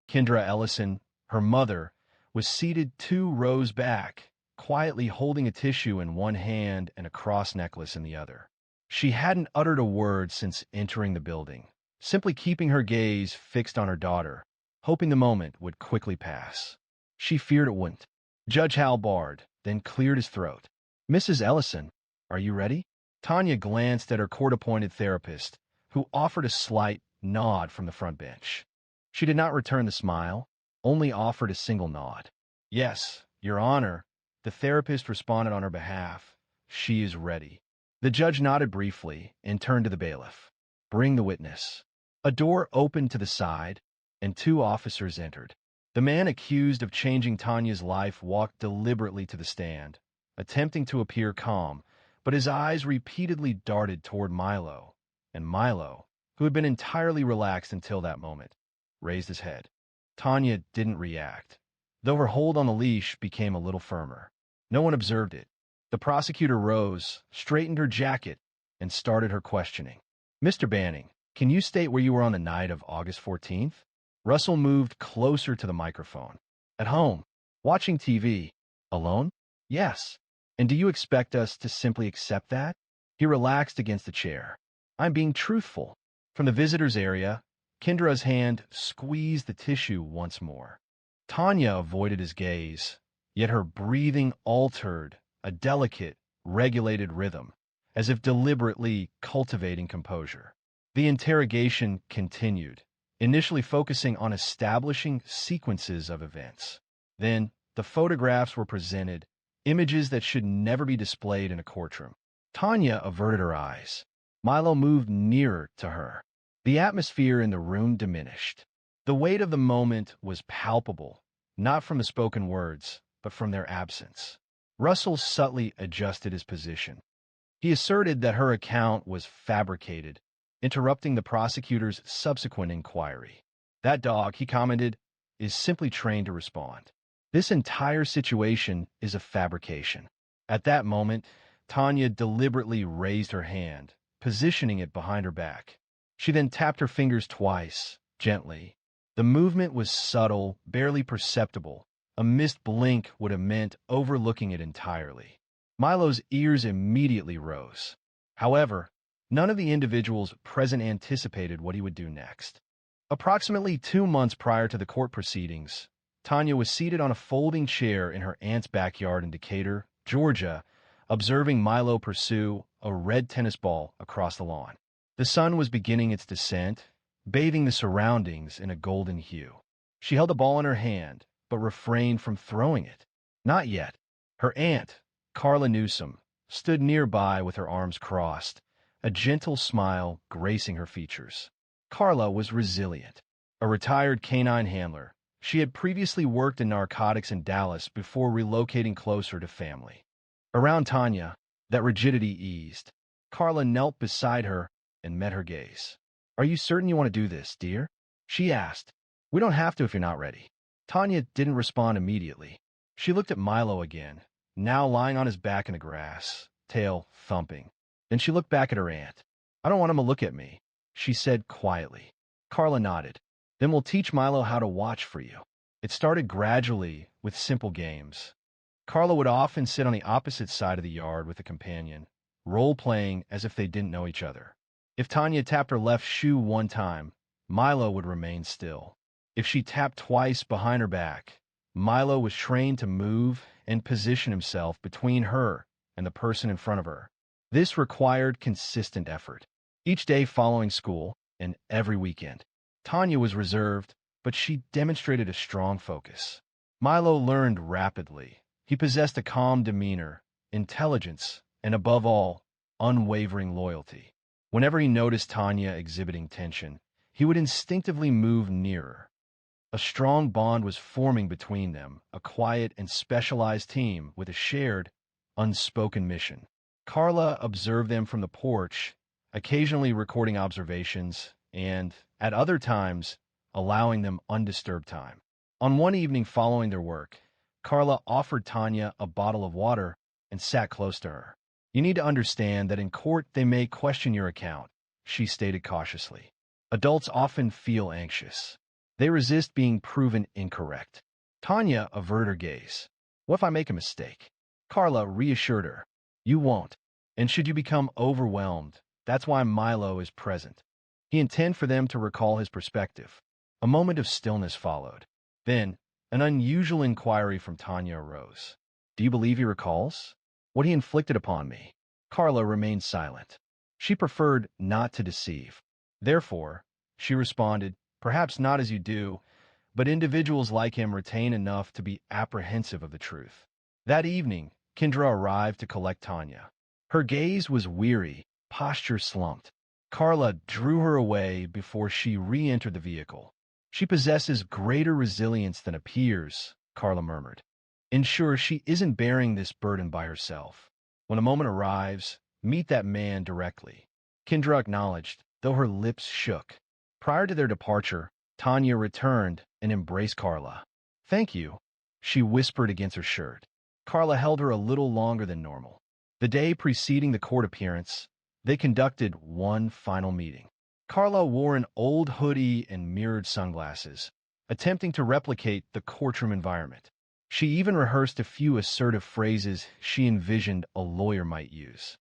Kendra Ellison, her mother, was seated 2 rows back, quietly holding a tissue in one hand and a cross necklace in the other. She hadn't uttered a word since entering the building, simply keeping her gaze fixed on her daughter, hoping the moment would quickly pass. She feared it wouldn't. Judge Halbard then cleared his throat. "Mrs. Ellison, are you ready?" Tanya glanced at her court-appointed therapist, who offered a slight nod from the front bench. She did not return the smile, only offered a single nod. "Yes, Your Honor," the therapist responded on her behalf. "She is ready." The judge nodded briefly and turned to the bailiff. "Bring the witness." A door opened to the side, and 2 officers entered. The man accused of changing Tanya's life walked deliberately to the stand, attempting to appear calm, but his eyes repeatedly darted toward Milo, and Milo, who had been entirely relaxed until that moment, raised his head. Tanya didn't react, though her hold on the leash became a little firmer. No one observed it. The prosecutor rose, straightened her jacket, and started her questioning. "Mr. Banning, can you state where you were on the night of August 14th? Russell moved closer to the microphone. "At home, watching TV. "Alone?" "Yes." "And do you expect us to simply accept that?" He relaxed against the chair. "I'm being truthful." From the visitor's area, Kendra's hand squeezed the tissue once more. Tanya avoided his gaze, yet her breathing altered, a delicate, regulated rhythm, as if deliberately cultivating composure. The interrogation continued, initially focusing on establishing sequences of events. Then, the photographs were presented, images that should never be displayed in a courtroom. Tanya averted her eyes. Milo moved nearer to her. The atmosphere in the room diminished. The weight of the moment was palpable, not from the spoken words, but from their absence. Russell subtly adjusted his position. He asserted that her account was fabricated, interrupting the prosecutor's subsequent inquiry. That dog, he commented, is simply trained to respond. This entire situation is a fabrication. At that moment, Tanya deliberately raised her hand, positioning it behind her back. She then tapped her fingers twice, gently. The movement was subtle, barely perceptible. A missed blink would have meant overlooking it entirely. Milo's ears immediately rose. However, none of the individuals present anticipated what he would do next. Approximately 2 months prior to the court proceedings, Tanya was seated on a folding chair in her aunt's backyard in Decatur, Georgia, observing Milo pursue a red tennis ball across the lawn. The sun was beginning its descent, bathing the surroundings in a golden hue. She held the ball in her hand, but refrained from throwing it. Not yet. Her aunt, Carla Newsom, stood nearby with her arms crossed, a gentle smile gracing her features. Carla was resilient. A retired canine handler, she had previously worked in narcotics in Dallas before relocating closer to family. Around Tanya, that rigidity eased. Carla knelt beside her and met her gaze. "Are you certain you want to do this, dear?" she asked. "We don't have to if you're not ready." Tanya didn't respond immediately. She looked at Milo again, now lying on his back in the grass, tail thumping. Then she looked back at her aunt. "I don't want him to look at me," she said quietly. Carla nodded. "Then we'll teach Milo how to watch for you." It started gradually with simple games. Carla would often sit on the opposite side of the yard with a companion, role-playing as if they didn't know each other. If Tanya tapped her left shoe one time, Milo would remain still. If she tapped twice behind her back, Milo was trained to move and position himself between her and the person in front of her. This required consistent effort. Each day following school, and every weekend, Tanya was reserved, but she demonstrated a strong focus. Milo learned rapidly. He possessed a calm demeanor, intelligence, and above all, unwavering loyalty. Whenever he noticed Tanya exhibiting tension, he would instinctively move nearer. A strong bond was forming between them, a quiet and specialized team with a shared, unspoken mission. Carla observed them from the porch, occasionally recording observations, and, at other times, allowing them undisturbed time. On one evening following their work, Carla offered Tanya a bottle of water and sat close to her. "You need to understand that in court they may question your account," she stated cautiously. "Adults often feel anxious. They resist being proven incorrect." Tanya averted her gaze. "What if I make a mistake?" Carla reassured her. "You won't. And should you become overwhelmed, that's why Milo is present." He intended for them to recall his perspective. A moment of stillness followed. Then, an unusual inquiry from Tanya arose. "Do you believe he recalls what he inflicted upon me?" Carla remained silent. She preferred not to deceive. Therefore, she responded, "Perhaps not as you do, but individuals like him retain enough to be apprehensive of the truth." That evening, Kendra arrived to collect Tanya. Her gaze was weary, posture slumped. Carla drew her away before she re-entered the vehicle. "She possesses greater resilience than appears," Carla murmured. "Ensure she isn't bearing this burden by herself. When a moment arrives, meet that man directly." Kendra acknowledged, though her lips shook. Prior to their departure, Tanya returned and embraced Carla. "Thank you," she whispered against her shirt. Carla held her a little longer than normal. The day preceding the court appearance, they conducted one final meeting. Carla wore an old hoodie and mirrored sunglasses, attempting to replicate the courtroom environment. She even rehearsed a few assertive phrases she envisioned a lawyer might use.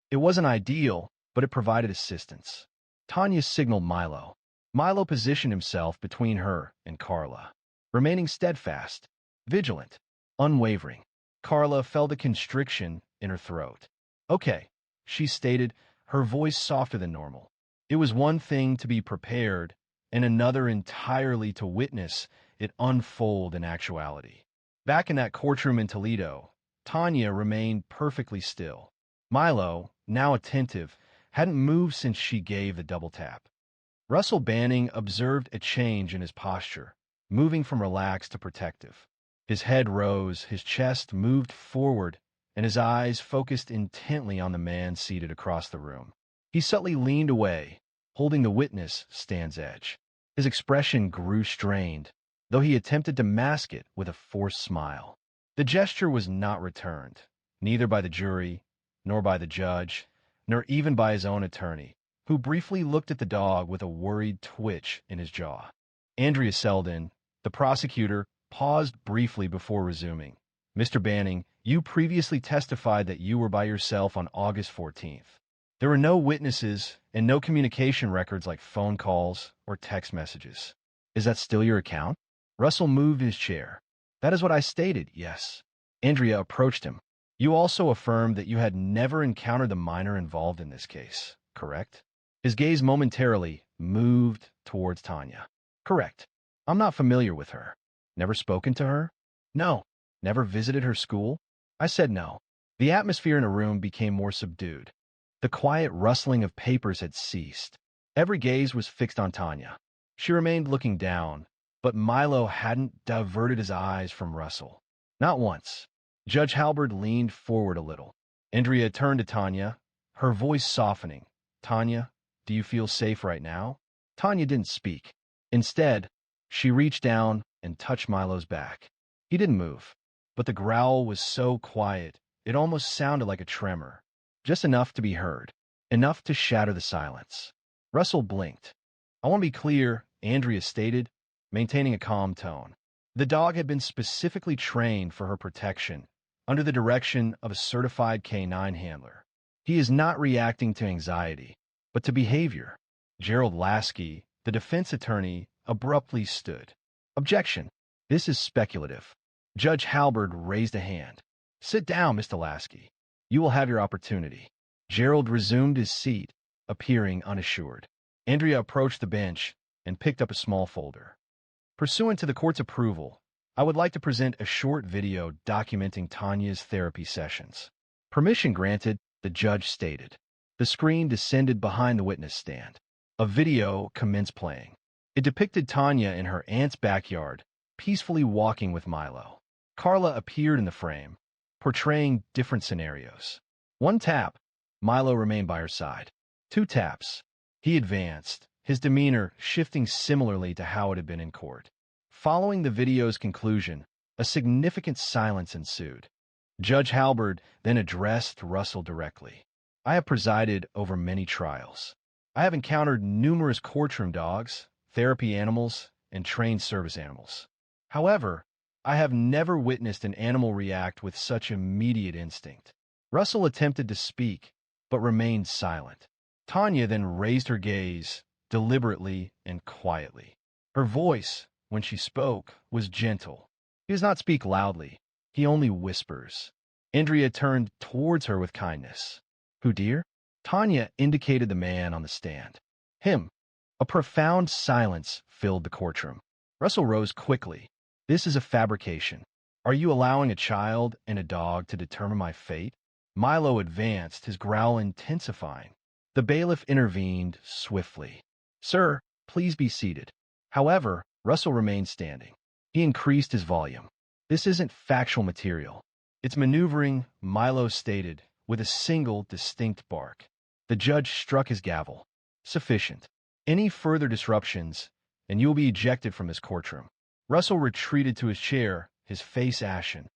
It wasn't ideal, but it provided assistance. Tanya signaled Milo. Milo positioned himself between her and Carla, remaining steadfast, vigilant, unwavering. Carla felt a constriction in her throat. "Okay," she stated, her voice softer than normal. It was one thing to be prepared, and another entirely to witness it unfold in actuality. Back in that courtroom in Toledo, Tanya remained perfectly still. Milo, now attentive, hadn't moved since she gave the double tap. Russell Banning observed a change in his posture, moving from relaxed to protective. His head rose, his chest moved forward, and his eyes focused intently on the man seated across the room. He subtly leaned away, holding the witness stand's edge. His expression grew strained, though he attempted to mask it with a forced smile. The gesture was not returned, neither by the jury, nor by the judge, nor even by his own attorney, who briefly looked at the dog with a worried twitch in his jaw. Andrea Selden, the prosecutor, paused briefly before resuming. Mr. Banning, you previously testified that you were by yourself on August 14th. There were no witnesses and no communication records like phone calls or text messages. Is that still your account? Russell moved his chair. That is what I stated, yes. Andrea approached him. You also affirmed that you had never encountered the minor involved in this case, correct? His gaze momentarily moved towards Tanya. Correct. I'm not familiar with her. Never spoken to her? No. Never visited her school? I said no. The atmosphere in the room became more subdued. The quiet rustling of papers had ceased. Every gaze was fixed on Tanya. She remained looking down, but Milo hadn't diverted his eyes from Russell. Not once. Judge Halberd leaned forward a little. Andrea turned to Tanya, her voice softening. Tanya, do you feel safe right now? Tanya didn't speak. Instead, she reached down and touched Milo's back. He didn't move, but the growl was so quiet, it almost sounded like a tremor. Just enough to be heard, enough to shatter the silence. Russell blinked. I want to be clear, Andrea stated, maintaining a calm tone. The dog had been specifically trained for her protection, under the direction of a certified canine handler. He is not reacting to anxiety, but to behavior. Gerald Lasky, the defense attorney, abruptly stood. Objection. This is speculative. Judge Halberd raised a hand. Sit down, Mr. Lasky. You will have your opportunity. Gerald resumed his seat, appearing unassured. Andrea approached the bench and picked up a small folder. Pursuant to the court's approval, I would like to present a short video documenting Tanya's therapy sessions. Permission granted, the judge stated. The screen descended behind the witness stand. A video commenced playing. It depicted Tanya in her aunt's backyard, peacefully walking with Milo. Carla appeared in the frame, portraying different scenarios. One tap, Milo remained by her side. Two taps, he advanced, his demeanor shifting similarly to how it had been in court. Following the video's conclusion, a significant silence ensued. Judge Halberd then addressed Russell directly. I have presided over many trials. I have encountered numerous courtroom dogs, therapy animals, and trained service animals. However, I have never witnessed an animal react with such immediate instinct. Russell attempted to speak, but remained silent. Tanya then raised her gaze, deliberately and quietly. Her voice, when she spoke, was gentle. He does not speak loudly. He only whispers. Andrea turned towards her with kindness. Who, dear? Tanya indicated the man on the stand. Him. A profound silence filled the courtroom. Russell rose quickly. This is a fabrication. Are you allowing a child and a dog to determine my fate? Milo advanced, his growl intensifying. The bailiff intervened swiftly. Sir, please be seated. However, Russell remained standing. He increased his volume. This isn't factual material. It's maneuvering, Milo stated, with a single distinct bark. The judge struck his gavel. Sufficient. Any further disruptions, and you will be ejected from this courtroom. Russell retreated to his chair, his face ashen.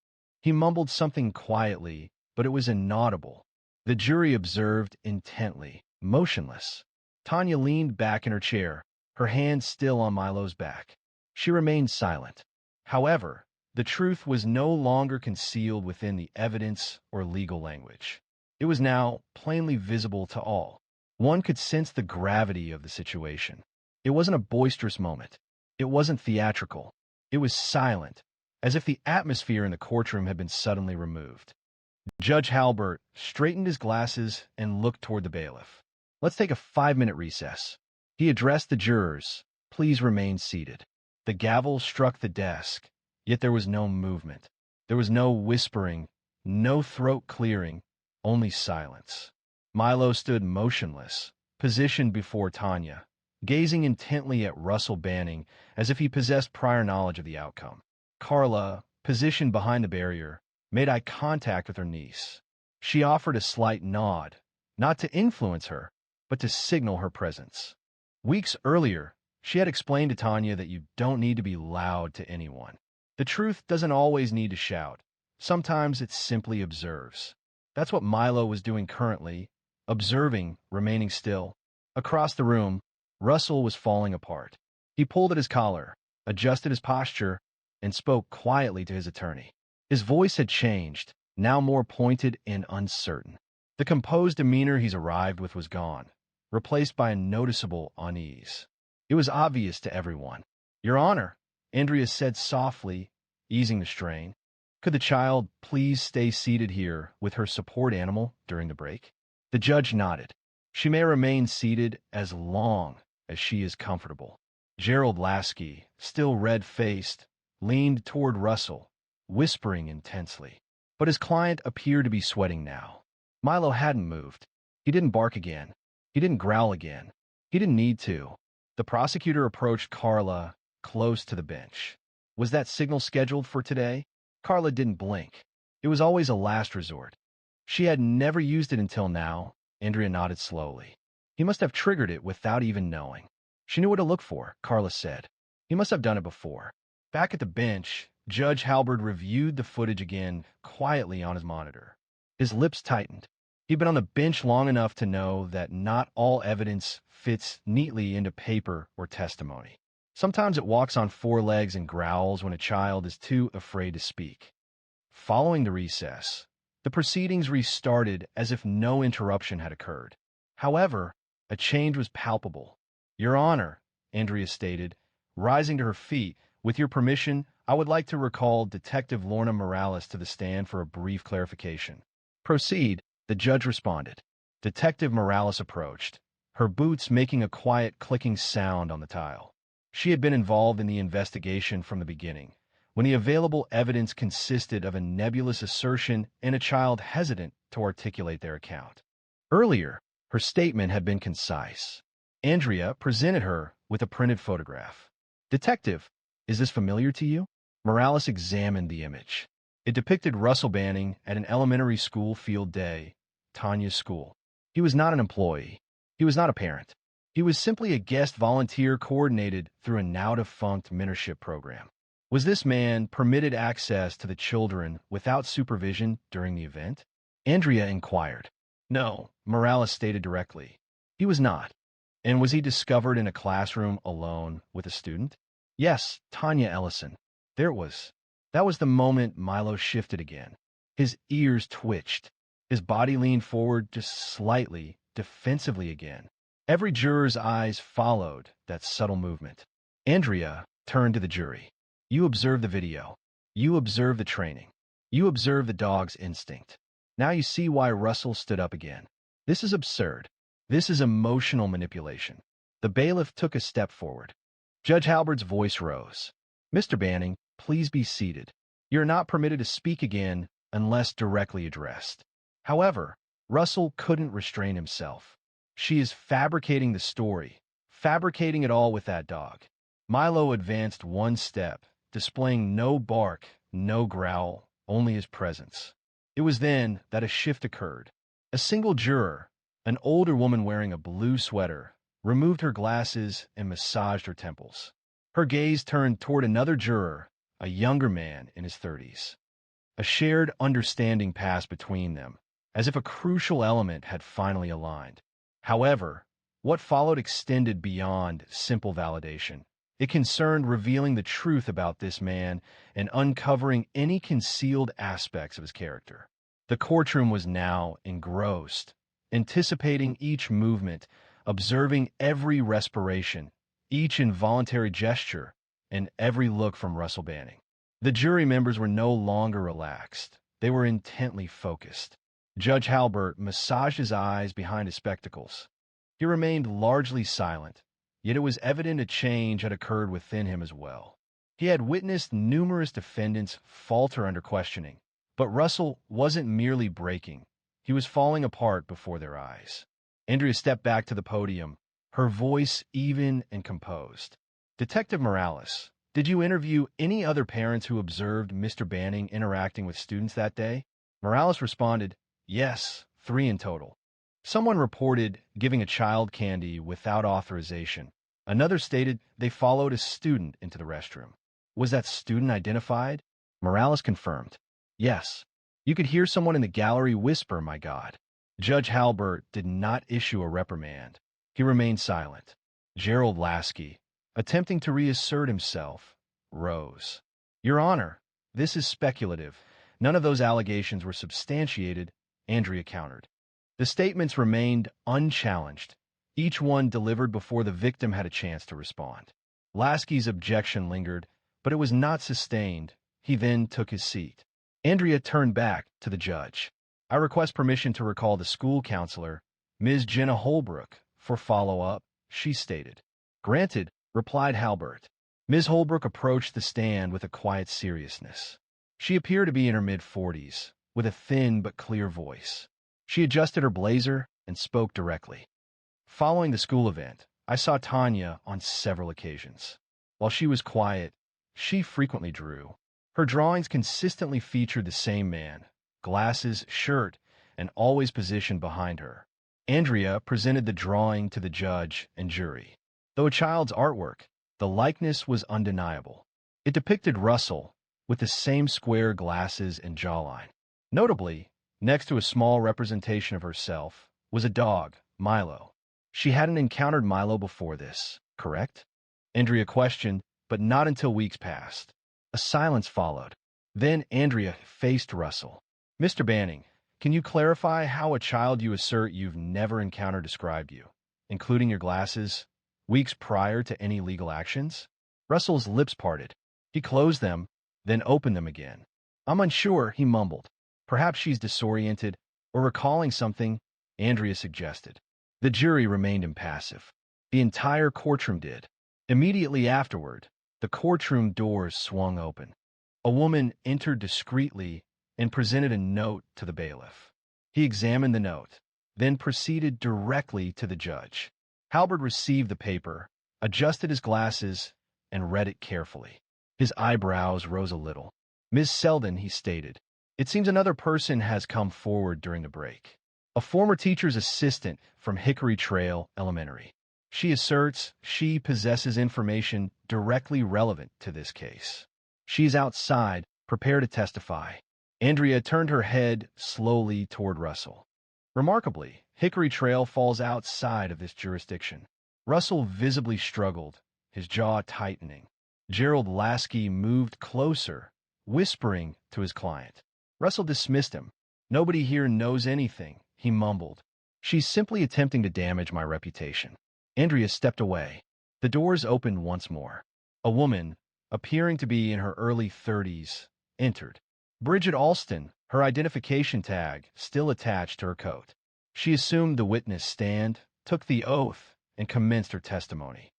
He mumbled something quietly, but it was inaudible. The jury observed intently, motionless. Tanya leaned back in her chair, her hand still on Milo's back. She remained silent. However, the truth was no longer concealed within the evidence or legal language. It was now plainly visible to all. One could sense the gravity of the situation. It wasn't a boisterous moment. It wasn't theatrical. It was silent, as if the atmosphere in the courtroom had been suddenly removed. Judge Halbert straightened his glasses and looked toward the bailiff. Let's take a 5-minute recess. He addressed the jurors. Please remain seated. The gavel struck the desk, yet there was no movement. There was no whispering, no throat clearing, only silence. Milo stood motionless, positioned before Tanya, gazing intently at Russell Banning as if he possessed prior knowledge of the outcome. Carla, positioned behind the barrier, made eye contact with her niece. She offered a slight nod, not to influence her, but to signal her presence. Weeks earlier, she had explained to Tanya that you don't need to be loud to anyone. The truth doesn't always need to shout. Sometimes it simply observes. That's what Milo was doing currently, observing, remaining still. Across the room, Russell was falling apart. He pulled at his collar, adjusted his posture, and spoke quietly to his attorney. His voice had changed, now more pointed and uncertain. The composed demeanor he's arrived with was gone, replaced by a noticeable unease. It was obvious to everyone. "Your Honor," Andrea said softly, easing the strain, "could the child please stay seated here with her support animal during the break?" The judge nodded. "She may remain seated as long as she is comfortable." Gerald Lasky, still red-faced, leaned toward Russell, whispering intensely. But his client appeared to be sweating now. Milo hadn't moved. He didn't bark again. He didn't growl again. He didn't need to. The prosecutor approached Carla close to the bench. Was that signal scheduled for today? Carla didn't blink. It was always a last resort. She had never used it until now. Andrea nodded slowly. He must have triggered it without even knowing. She knew what to look for, Carla said. He must have done it before. Back at the bench, Judge Halberd reviewed the footage again quietly on his monitor. His lips tightened. He'd been on the bench long enough to know that not all evidence fits neatly into paper or testimony. Sometimes it walks on four legs and growls when a child is too afraid to speak. Following the recess, the proceedings restarted as if no interruption had occurred. However, a change was palpable. "Your Honor," Andrea stated, rising to her feet, "with your permission, I would like to recall Detective Lorna Morales to the stand for a brief clarification." "Proceed," the judge responded. Detective Morales approached, her boots making a quiet clicking sound on the tile. She had been involved in the investigation from the beginning, when the available evidence consisted of a nebulous assertion and a child hesitant to articulate their account. Earlier, her statement had been concise. Andrea presented her with a printed photograph. "Detective, is this familiar to you?" Morales examined the image. It depicted Russell Banning at an elementary school field day, Tanya's school. He was not an employee. He was not a parent. He was simply a guest volunteer coordinated through a now-defunct mentorship program. Was this man permitted access to the children without supervision during the event? Andrea inquired. No, Morales stated directly. He was not. And was he discovered in a classroom alone with a student? Yes, Tanya Ellison. There it was. That was the moment Milo shifted again. His ears twitched. His body leaned forward just slightly, defensively again. Every juror's eyes followed that subtle movement. Andrea turned to the jury. You observe the video. You observe the training. You observe the dog's instinct. Now you see why Russell stood up again. This is absurd. This is emotional manipulation. The bailiff took a step forward. Judge Halberd's voice rose. Mr. Banning, please be seated. You're not permitted to speak again unless directly addressed. However, Russell couldn't restrain himself. She is fabricating the story, fabricating it all with that dog. Milo advanced one step, displaying no bark, no growl, only his presence. It was then that a shift occurred. A single juror, an older woman wearing a blue sweater, removed her glasses and massaged her temples. Her gaze turned toward another juror, a younger man in his 30s. A shared understanding passed between them, as if a crucial element had finally aligned. However, what followed extended beyond simple validation. It concerned revealing the truth about this man and uncovering any concealed aspects of his character. The courtroom was now engrossed, anticipating each movement, observing every respiration, each involuntary gesture, and every look from Russell Banning. The jury members were no longer relaxed. They were intently focused. Judge Halbert massaged his eyes behind his spectacles. He remained largely silent, yet it was evident a change had occurred within him as well. He had witnessed numerous defendants falter under questioning, but Russell wasn't merely breaking. He was falling apart before their eyes. Andrea stepped back to the podium, her voice even and composed. "Detective Morales, did you interview any other parents who observed Mr. Banning interacting with students that day?" Morales responded, "Yes, 3 in total. Someone reported giving a child candy without authorization. Another stated they followed a student into the restroom. Was that student identified?" Morales confirmed, "Yes. You could hear someone in the gallery whisper, 'My God.'" Judge Halbert did not issue a reprimand. He remained silent. Gerald Lasky, attempting to reassert himself, rose. "Your Honor, this is speculative. None of those allegations were substantiated," Andrea countered. The statements remained unchallenged, each one delivered before the victim had a chance to respond. Lasky's objection lingered, but it was not sustained. He then took his seat. Andrea turned back to the judge. "I request permission to recall the school counselor, Ms. Jenna Holbrook, for follow-up," she stated. "Granted," replied Halbert. Ms. Holbrook approached the stand with a quiet seriousness. She appeared to be in her mid-40s, with a thin but clear voice. She adjusted her blazer and spoke directly. "Following the school event, I saw Tanya on several occasions. While she was quiet, she frequently drew. Her drawings consistently featured the same man, glasses, shirt, and always positioned behind her." Andrea presented the drawing to the judge and jury. Though a child's artwork, the likeness was undeniable. It depicted Russell with the same square glasses and jawline. Notably, next to a small representation of herself was a dog, Milo. She hadn't encountered Milo before this, correct? Andrea questioned, but not until weeks passed. A silence followed. Then Andrea faced Russell. "Mr. Banning, can you clarify how a child you assert you've never encountered described you, including your glasses, weeks prior to any legal actions?" Russell's lips parted. He closed them, then opened them again. "I'm unsure," he mumbled. "Perhaps she's disoriented or recalling something," Andrea suggested. The jury remained impassive. The entire courtroom did. Immediately afterward, the courtroom doors swung open. A woman entered discreetly and presented a note to the bailiff. He examined the note, then proceeded directly to the judge. Halbert received the paper, adjusted his glasses, and read it carefully. His eyebrows rose a little. "Ms. Selden," he stated, "it seems another person has come forward during the break. A former teacher's assistant from Hickory Trail Elementary. She asserts she possesses information directly relevant to this case. She's outside, prepare to testify." Andrea turned her head slowly toward Russell. Remarkably, Hickory Trail falls outside of this jurisdiction. Russell visibly struggled, his jaw tightening. Gerald Lasky moved closer, whispering to his client. Russell dismissed him. "Nobody here knows anything," he mumbled. "She's simply attempting to damage my reputation." Andrea stepped away. The doors opened once more. A woman, appearing to be in her early 30s, entered. Bridget Alston, her identification tag still attached to her coat. She assumed the witness stand, took the oath, and commenced her testimony.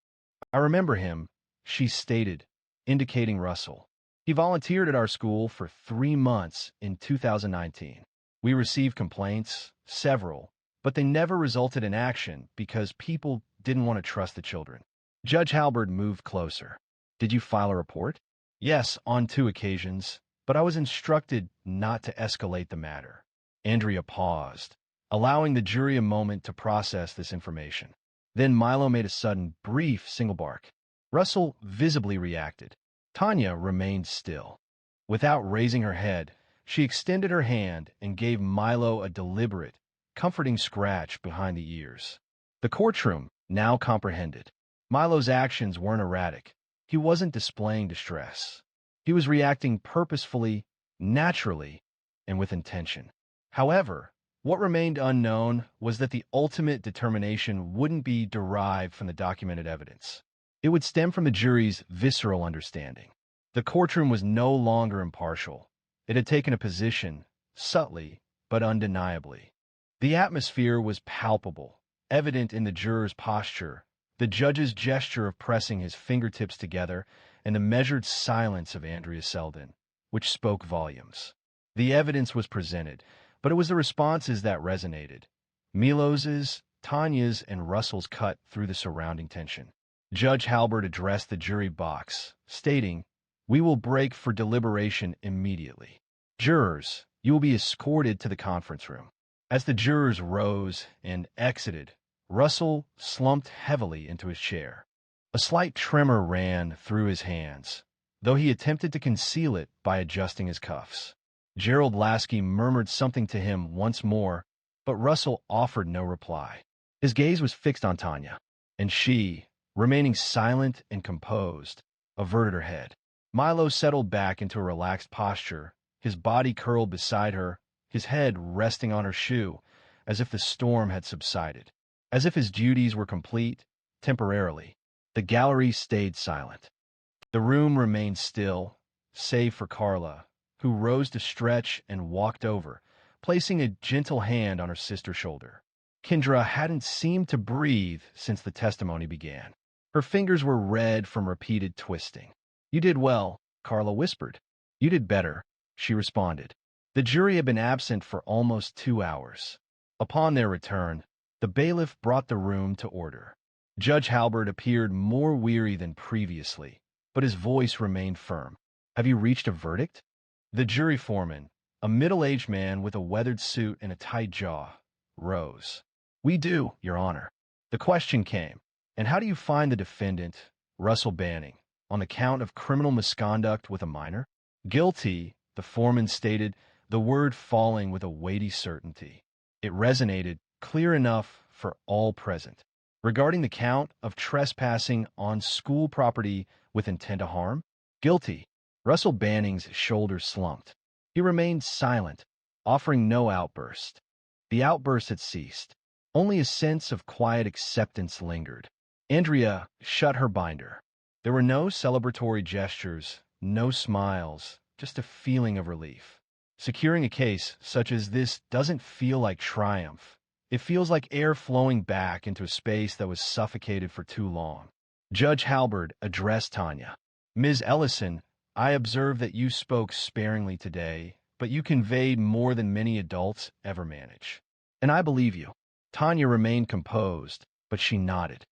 "I remember him," she stated, indicating Russell. "He volunteered at our school for 3 months in 2019. We received complaints, several, but they never resulted in action because people didn't want to trust the children." Judge Halbert moved closer. "Did you file a report?" "Yes, on 2 occasions, but I was instructed not to escalate the matter." Andrea paused, allowing the jury a moment to process this information. Then Milo made a sudden, brief single bark. Russell visibly reacted. Tanya remained still. Without raising her head, she extended her hand and gave Milo a deliberate, comforting scratch behind the ears. The courtroom now comprehended. Milo's actions weren't erratic. He wasn't displaying distress. He was reacting purposefully, naturally, and with intention. However, what remained unknown was that the ultimate determination wouldn't be derived from the documented evidence. It would stem from the jury's visceral understanding. The courtroom was no longer impartial. It had taken a position, subtly but undeniably. The atmosphere was palpable, evident in the juror's posture, the judge's gesture of pressing his fingertips together, and the measured silence of Andrea Selden, which spoke volumes. The evidence was presented, but it was the responses that resonated. Milos's, Tanya's and Russell's cut through the surrounding tension. Judge Halbert addressed the jury box, stating, "We will break for deliberation immediately. Jurors, you will be escorted to the conference room." As the jurors rose and exited, Russell slumped heavily into his chair. A slight tremor ran through his hands, though he attempted to conceal it by adjusting his cuffs. Gerald Lasky murmured something to him once more, but Russell offered no reply. His gaze was fixed on Tanya, and she, remaining silent and composed, averted her head. Milo settled back into a relaxed posture, his body curled beside her, his head resting on her shoe, as if the storm had subsided. As if his duties were complete, temporarily, the gallery stayed silent. The room remained still, save for Carla, who rose to stretch and walked over, placing a gentle hand on her sister's shoulder. Kendra hadn't seemed to breathe since the testimony began. Her fingers were red from repeated twisting. "You did well," Carla whispered. "You did better," she responded. The jury had been absent for almost 2 hours. Upon their return, the bailiff brought the room to order. Judge Halbert appeared more weary than previously, but his voice remained firm. "Have you reached a verdict?" The jury foreman, a middle-aged man with a weathered suit and a tight jaw, rose. "We do, Your Honor." The question came, "And how do you find the defendant, Russell Banning, on the count of criminal misconduct with a minor?" "Guilty," the foreman stated, the word falling with a weighty certainty. It resonated, clear enough for all present. "Regarding the count of trespassing on school property with intent to harm?" "Guilty." Russell Banning's shoulders slumped. He remained silent, offering no outburst. The outburst had ceased. Only a sense of quiet acceptance lingered. Andrea shut her binder. There were no celebratory gestures, no smiles, just a feeling of relief. Securing a case such as this doesn't feel like triumph. It feels like air flowing back into a space that was suffocated for too long. Judge Halbert addressed Tanya. "Ms. Ellison, I observe that you spoke sparingly today, but you conveyed more than many adults ever manage. And I believe you." Tanya remained composed, but she nodded.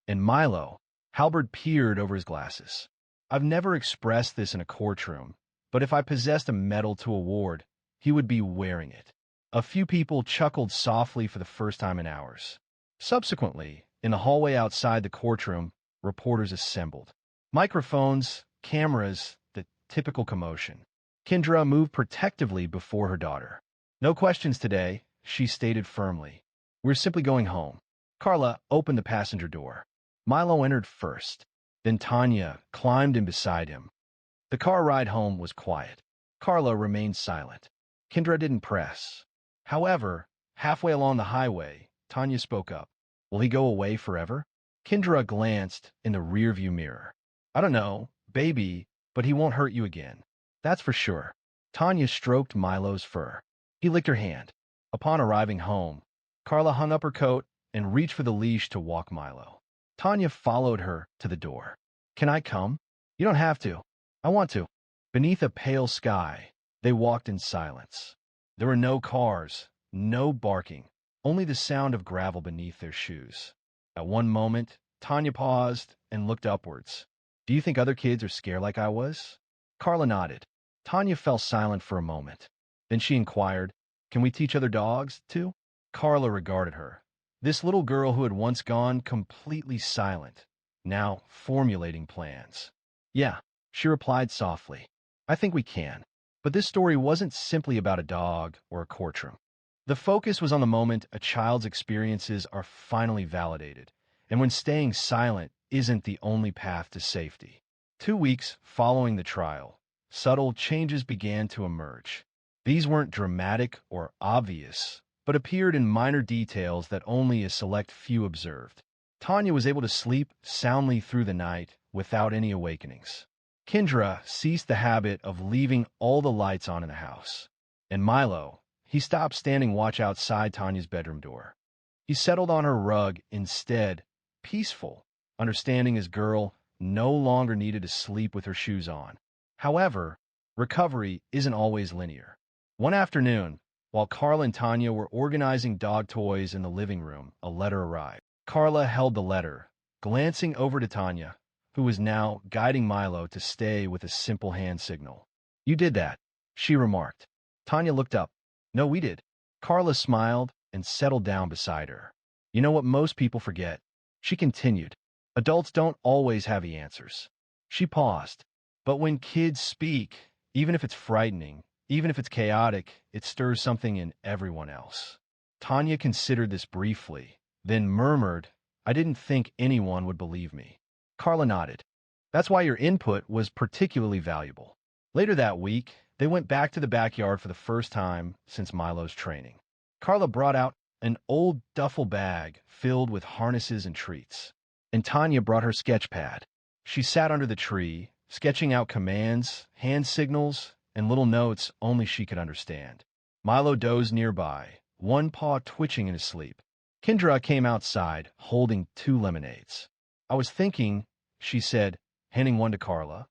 And Milo, Halbert peered over his glasses. "I've never expressed this in a courtroom, but if I possessed a medal to award, he would be wearing it." A few people chuckled softly for the first time in hours. Subsequently, in the hallway outside the courtroom, reporters assembled. Microphones, cameras, the typical commotion. Kendra moved protectively before her daughter. "No questions today," she stated firmly. "We're simply going home." Carla opened the passenger door. Milo entered first. Then Tanya climbed in beside him. The car ride home was quiet. Carla remained silent. Kendra didn't press. However, halfway along the highway, Tanya spoke up. "Will he go away forever?" Kendra glanced in the rearview mirror. "I don't know, baby, but he won't hurt you again. That's for sure." Tanya stroked Milo's fur. He licked her hand. Upon arriving home, Carla hung up her coat and reached for the leash to walk Milo. Tanya followed her to the door. "Can I come?" "You don't have to." "I want to." Beneath a pale sky, they walked in silence. There were no cars, no barking, only the sound of gravel beneath their shoes. At one moment, Tanya paused and looked upwards. "Do you think other kids are scared like I was?" Carla nodded. Tanya fell silent for a moment. Then she inquired, "Can we teach other dogs, too?" Carla regarded her. This little girl who had once gone completely silent, now formulating plans. "Yeah," she replied softly. "I think we can." But this story wasn't simply about a dog or a courtroom. The focus was on the moment a child's experiences are finally validated, and when staying silent isn't the only path to safety. 2 weeks following the trial, subtle changes began to emerge. These weren't dramatic or obvious, but appeared in minor details that only a select few observed. Tanya was able to sleep soundly through the night without any awakenings. Kendra ceased the habit of leaving all the lights on in the house. And Milo, he stopped standing watch outside Tanya's bedroom door. He settled on her rug instead, peaceful, understanding his girl no longer needed to sleep with her shoes on. However, recovery isn't always linear. One afternoon, While Carla and Tanya were organizing dog toys in the living room, a letter arrived. Carla held the letter, glancing over to Tanya, who was now guiding Milo to stay with a simple hand signal. "You did that," she remarked. Tanya looked up. "No, we did." Carla smiled and settled down beside her. "You know what most people forget?" She continued. "Adults don't always have the answers." She paused. "But when kids speak, even if it's frightening, even if it's chaotic, it stirs something in everyone else." Tanya considered this briefly, then murmured, "I didn't think anyone would believe me." Carla nodded. "That's why your input was particularly valuable." Later that week, they went back to the backyard for the first time since Milo's training. Carla brought out an old duffel bag filled with harnesses and treats, and Tanya brought her sketch pad. She sat under the tree, sketching out commands, hand signals, and little notes only she could understand. Milo dozed nearby, one paw twitching in his sleep. Kendra came outside, holding 2 lemonades. "I was thinking," she said, handing one to Carla,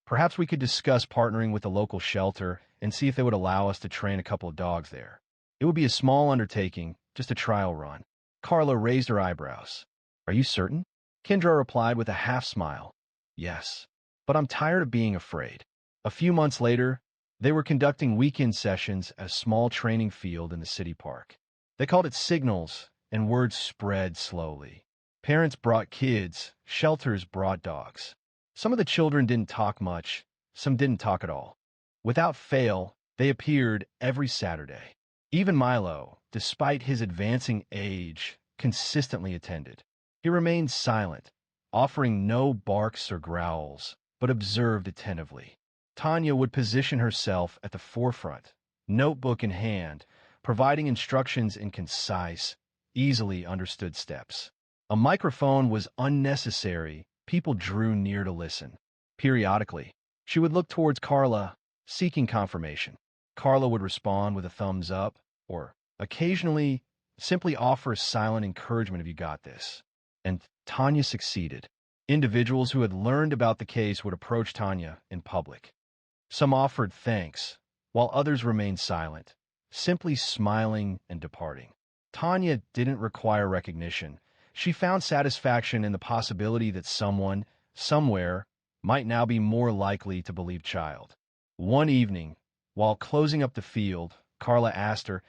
"perhaps we could discuss partnering with a local shelter and see if they would allow us to train a couple of dogs there. It would be a small undertaking, just a trial run." Carla raised her eyebrows. "Are you certain?" Kendra replied with a half-smile. "Yes, but I'm tired of being afraid." A few months later, they were conducting weekend sessions at a small training field in the city park. They called it Signals, and word spread slowly. Parents brought kids, shelters brought dogs. Some of the children didn't talk much, some didn't talk at all. Without fail, they appeared every Saturday. Even Milo, despite his advancing age, consistently attended. He remained silent, offering no barks or growls, but observed attentively. Tanya would position herself at the forefront, notebook in hand, providing instructions in concise, easily understood steps. A microphone was unnecessary. People drew near to listen. Periodically, she would look towards Carla, seeking confirmation. Carla would respond with a thumbs up, or occasionally simply offer a silent encouragement of "you got this." And Tanya succeeded. Individuals who had learned about the case would approach Tanya in public. Some offered thanks, while others remained silent, simply smiling and departing. Tanya didn't require recognition. She found satisfaction in the possibility that someone, somewhere, might now be more likely to believe child. One evening, while closing up the field, Carla asked her,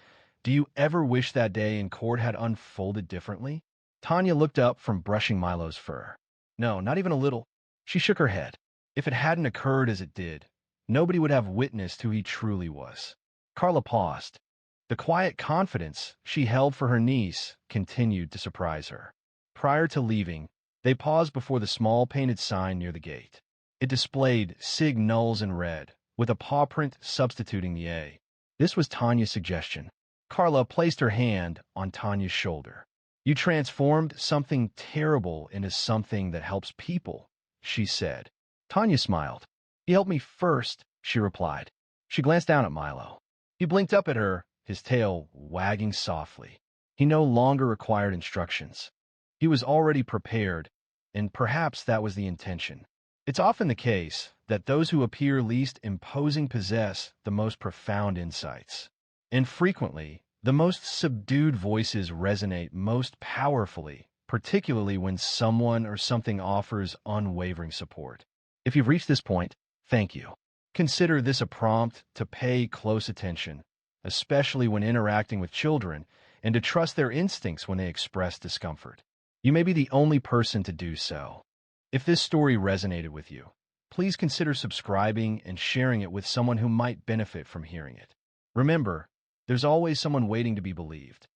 "Do you ever wish that day in court had unfolded differently?" Tanya looked up from brushing Milo's fur. "No, not even a little." She shook her head. "If it hadn't occurred as it did, nobody would have witnessed who he truly was." Carla paused. The quiet confidence she held for her niece continued to surprise her. Prior to leaving, they paused before the small painted sign near the gate. It displayed SIG nulls in red, with a paw print substituting the A. This was Tanya's suggestion. Carla placed her hand on Tanya's shoulder. "You transformed something terrible into something that helps people," she said. Tanya smiled. "He helped me first," she replied. She glanced down at Milo. He blinked up at her, his tail wagging softly. He no longer required instructions. He was already prepared, and perhaps that was the intention. It's often the case that those who appear least imposing possess the most profound insights. And frequently, the most subdued voices resonate most powerfully, particularly when someone or something offers unwavering support. If you've reached this point, thank you. Consider this a prompt to pay close attention, especially when interacting with children, and to trust their instincts when they express discomfort. You may be the only person to do so. If this story resonated with you, please consider subscribing and sharing it with someone who might benefit from hearing it. Remember, there's always someone waiting to be believed.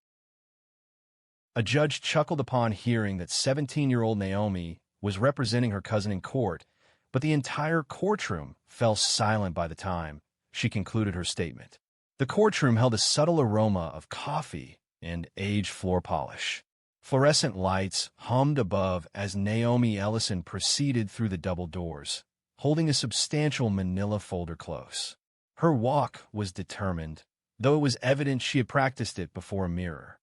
A judge chuckled upon hearing that 17-year-old Naomi was representing her cousin in court, but the entire courtroom fell silent by the time she concluded her statement. The courtroom held a subtle aroma of coffee and aged floor polish. Fluorescent lights hummed above as Naomi Ellison proceeded through the double doors, holding a substantial manila folder close. Her walk was determined, though it was evident she had practiced it before a mirror.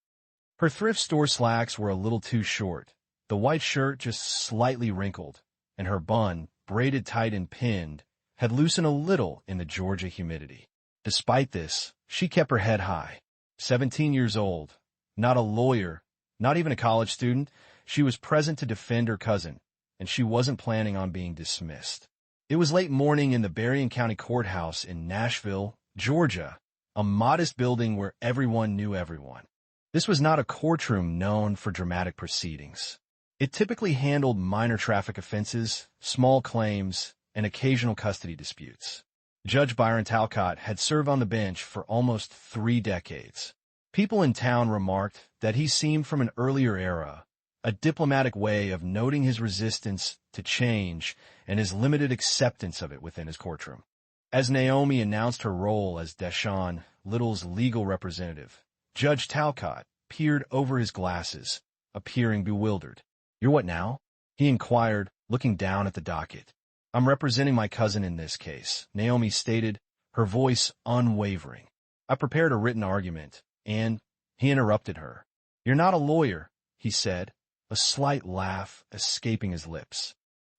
Her thrift store slacks were a little too short, the white shirt just slightly wrinkled, and her bun, braided tight and pinned, had loosened a little in the Georgia humidity. Despite this, she kept her head high. 17 years old, not a lawyer, not even a college student, she was present to defend her cousin, and she wasn't planning on being dismissed. It was late morning in the Berrien County Courthouse in Nashville, Georgia, a modest building where everyone knew everyone. This was not a courtroom known for dramatic proceedings. It typically handled minor traffic offenses, small claims, and occasional custody disputes. Judge Byron Talcott had served on the bench for almost 3 decades. People in town remarked that he seemed from an earlier era, a diplomatic way of noting his resistance to change and his limited acceptance of it within his courtroom. As Naomi announced her role as Deshaun Little's legal representative, Judge Talcott peered over his glasses, appearing bewildered. "You're what now?" he inquired, looking down at the docket. "I'm representing my cousin in this case," Naomi stated, her voice unwavering. "I prepared a written argument, and—" He interrupted her. "You're not a lawyer," he said, a slight laugh escaping his lips.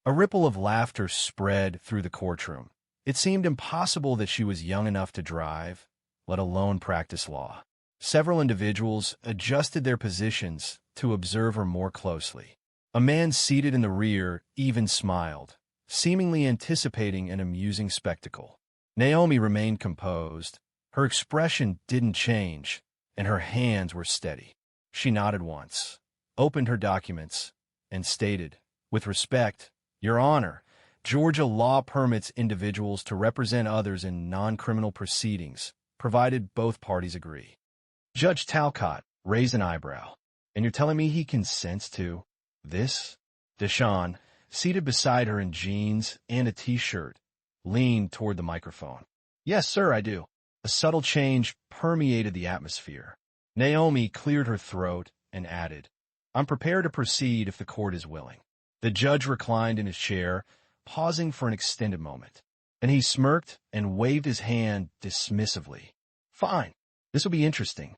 A ripple of laughter spread through the courtroom. It seemed impossible that she was young enough to drive, let alone practice law. Several individuals adjusted their positions to observe her more closely. A man seated in the rear even smiled, seemingly anticipating an amusing spectacle. Naomi remained composed. Her expression didn't change, and her hands were steady. She nodded once, opened her documents, and stated, with respect, "Your Honor, Georgia law permits individuals to represent others in non-criminal proceedings, provided both parties agree." Judge Talcott raised an eyebrow. "And you're telling me he consents to this?" Deshaun, seated beside her in jeans and a t-shirt, leaned toward the microphone. "Yes, sir, I do." A subtle change permeated the atmosphere. Naomi cleared her throat and added, "I'm prepared to proceed if the court is willing." The judge reclined in his chair, pausing for an extended moment. Then he smirked and waved his hand dismissively. "Fine. This will be interesting."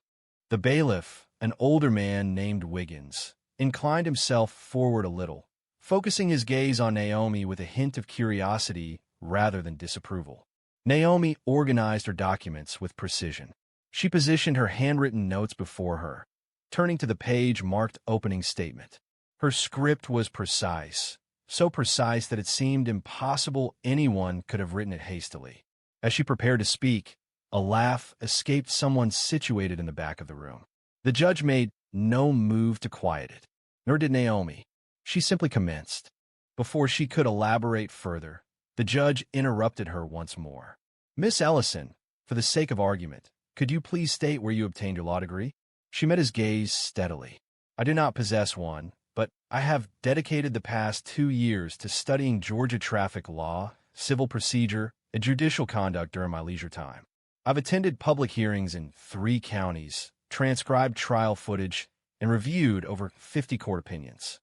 The bailiff, an older man named Wiggins, inclined himself forward a little, focusing his gaze on Naomi with a hint of curiosity rather than disapproval. Naomi organized her documents with precision. She positioned her handwritten notes before her, turning to the page marked Opening Statement. Her script was precise, so precise that it seemed impossible anyone could have written it hastily. As she prepared to speak, a laugh escaped someone situated in the back of the room. The judge made no move to quiet it, nor did Naomi. She simply commenced. Before she could elaborate further, the judge interrupted her once more. "Miss Ellison, for the sake of argument, could you please state where you obtained your law degree?" She met his gaze steadily. "I do not possess one, but I have dedicated the past 2 years to studying Georgia traffic law, civil procedure, and judicial conduct during my leisure time. I've attended public hearings in 3 counties, transcribed trial footage, and reviewed over 50 court opinions.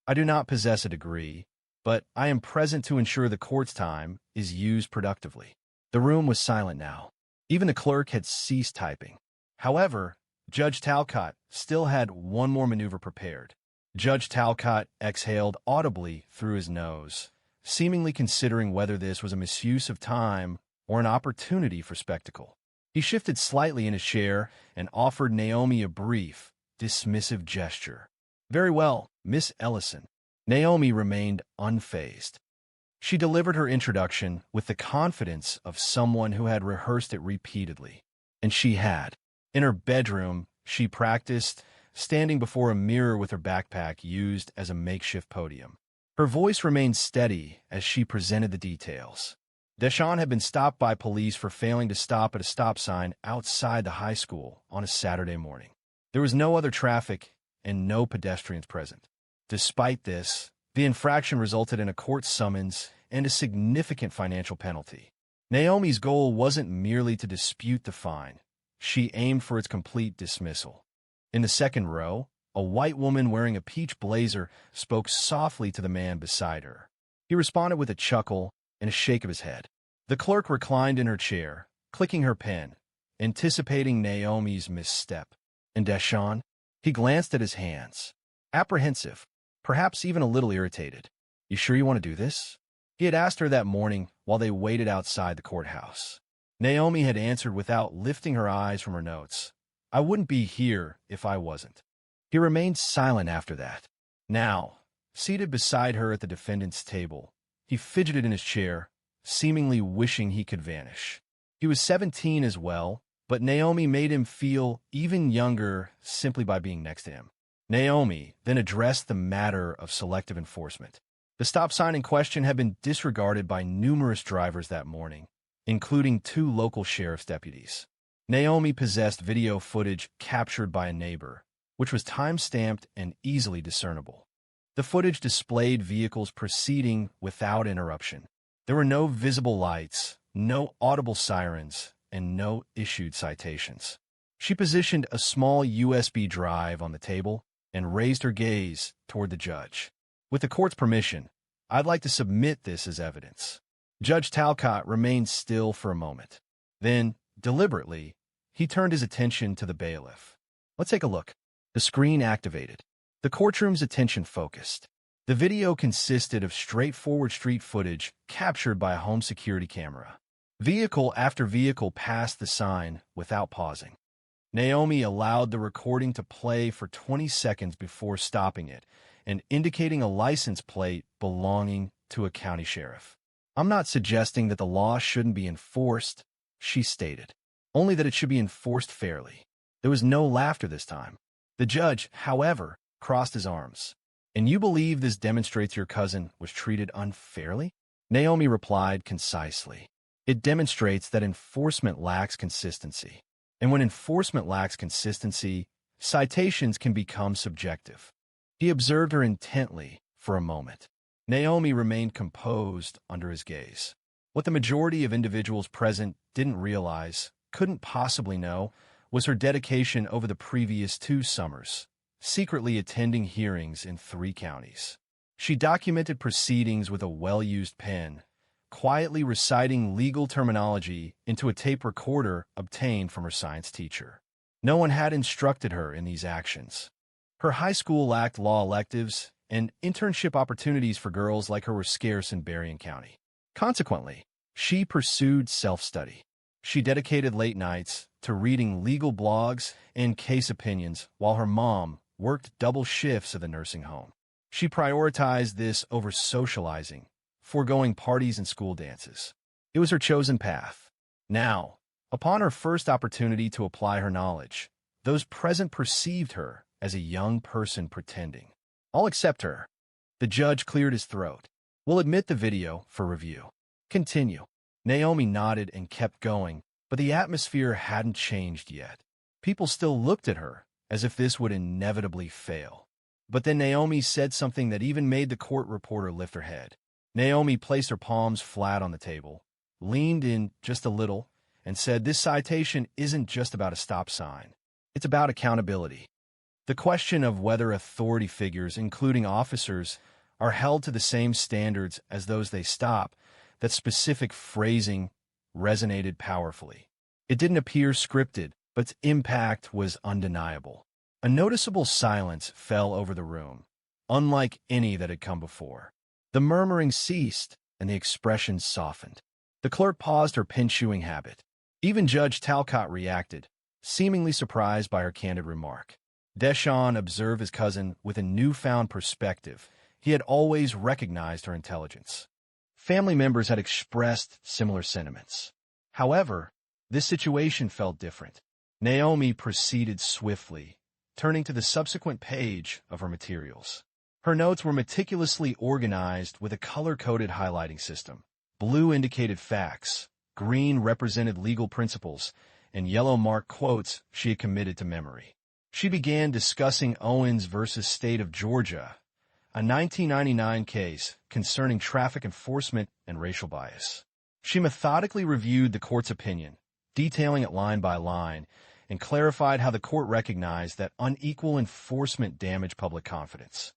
I do not possess a degree, but I am present to ensure the court's time is used productively." The room was silent now. Even the clerk had ceased typing. However, Judge Talcott still had one more maneuver prepared. Judge Talcott exhaled audibly through his nose, seemingly considering whether this was a misuse of time or an opportunity for spectacle. He shifted slightly in his chair and offered Naomi a brief, dismissive gesture. "Very well, Miss Ellison." Naomi remained unfazed. She delivered her introduction with the confidence of someone who had rehearsed it repeatedly. And she had. In her bedroom, she practiced, standing before a mirror with her backpack used as a makeshift podium. Her voice remained steady as she presented the details. Deshaun had been stopped by police for failing to stop at a stop sign outside the high school on a Saturday morning. There was no other traffic and no pedestrians present. Despite this, the infraction resulted in a court summons and a significant financial penalty. Naomi's goal wasn't merely to dispute the fine. She aimed for its complete dismissal. In the second row, a white woman wearing a peach blazer spoke softly to the man beside her. He responded with a chuckle and a shake of his head. The clerk reclined in her chair, clicking her pen, anticipating Naomi's misstep. And Deshaun? He glanced at his hands, apprehensive, perhaps even a little irritated. "You sure you want to do this?" He had asked her that morning while they waited outside the courthouse. Naomi had answered without lifting her eyes from her notes. "I wouldn't be here if I wasn't." He remained silent after that. Now, seated beside her at the defendant's table, he fidgeted in his chair, seemingly wishing he could vanish. He was 17 as well, but Naomi made him feel even younger simply by being next to him. Naomi then addressed the matter of selective enforcement. The stop sign in question had been disregarded by numerous drivers that morning, including 2 local sheriff's deputies. Naomi possessed video footage captured by a neighbor, which was time-stamped and easily discernible. The footage displayed vehicles proceeding without interruption. There were no visible lights, no audible sirens, and no issued citations. She positioned a small USB drive on the table and raised her gaze toward the judge. "With the court's permission, I'd like to submit this as evidence." Judge Talcott remained still for a moment. Then, deliberately, he turned his attention to the bailiff. "Let's take a look." The screen activated. The courtroom's attention focused. The video consisted of straightforward street footage captured by a home security camera. Vehicle after vehicle passed the sign without pausing. Naomi allowed the recording to play for 20 seconds before stopping it and indicating a license plate belonging to a county sheriff. "I'm not suggesting that the law shouldn't be enforced," she stated, "only that it should be enforced fairly." There was no laughter this time. The judge, however, crossed his arms. "And you believe this demonstrates your cousin was treated unfairly?" Naomi replied concisely. "It demonstrates that enforcement lacks consistency. And when enforcement lacks consistency, citations can become subjective." He observed her intently for a moment. Naomi remained composed under his gaze. What the majority of individuals present didn't realize, couldn't possibly know, was her dedication over the previous 2 summers, secretly attending hearings in 3 counties. She documented proceedings with a well-used pen, quietly reciting legal terminology into a tape recorder obtained from her science teacher. No one had instructed her in these actions. Her high school lacked law electives, and internship opportunities for girls like her were scarce in Berrien County. Consequently, she pursued self-study. She dedicated late nights to reading legal blogs and case opinions while her mom worked double shifts at the nursing home. She prioritized this over socializing, foregoing parties and school dances. It was her chosen path. Now, upon her first opportunity to apply her knowledge, those present perceived her as a young person pretending. "I'll accept her." The judge cleared his throat. "We'll admit the video for review." "Continue." Naomi nodded and kept going, but the atmosphere hadn't changed yet. People still looked at her as if this would inevitably fail. But then Naomi said something that even made the court reporter lift her head. Naomi placed her palms flat on the table, leaned in just a little, and said, "This citation isn't just about a stop sign. It's about accountability. The question of whether authority figures, including officers, are held to the same standards as those they stop." That specific phrasing resonated powerfully. It didn't appear scripted, but its impact was undeniable. A noticeable silence fell over the room, unlike any that had come before. The murmuring ceased, and the expression softened. The clerk paused her pen-chewing habit. Even Judge Talcott reacted, seemingly surprised by her candid remark. Deshawn observed his cousin with a newfound perspective. He had always recognized her intelligence. Family members had expressed similar sentiments. However, this situation felt different. Naomi proceeded swiftly, turning to the subsequent page of her materials. Her notes were meticulously organized with a color-coded highlighting system. Blue indicated facts, green represented legal principles, and yellow marked quotes she had committed to memory. She began discussing Owens versus State of Georgia, a 1999 case concerning traffic enforcement and racial bias. She methodically reviewed the court's opinion, detailing it line by line, and clarified how the court recognized that unequal enforcement damaged public confidence.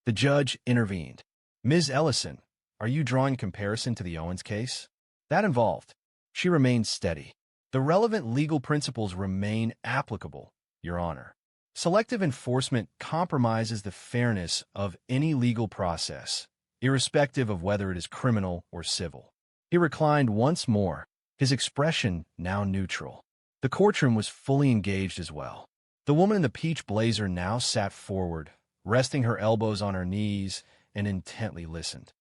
The judge intervened. "Ms. Ellison, are you drawing a comparison to the Owens case?" "That involved." She remained steady. "The relevant legal principles remain applicable, Your Honor. Selective enforcement compromises the fairness of any legal process, irrespective of whether it is criminal or civil." He reclined once more, his expression now neutral. The courtroom was fully engaged as well. The woman in the peach blazer now sat forward, resting her elbows on her knees, and intently listened.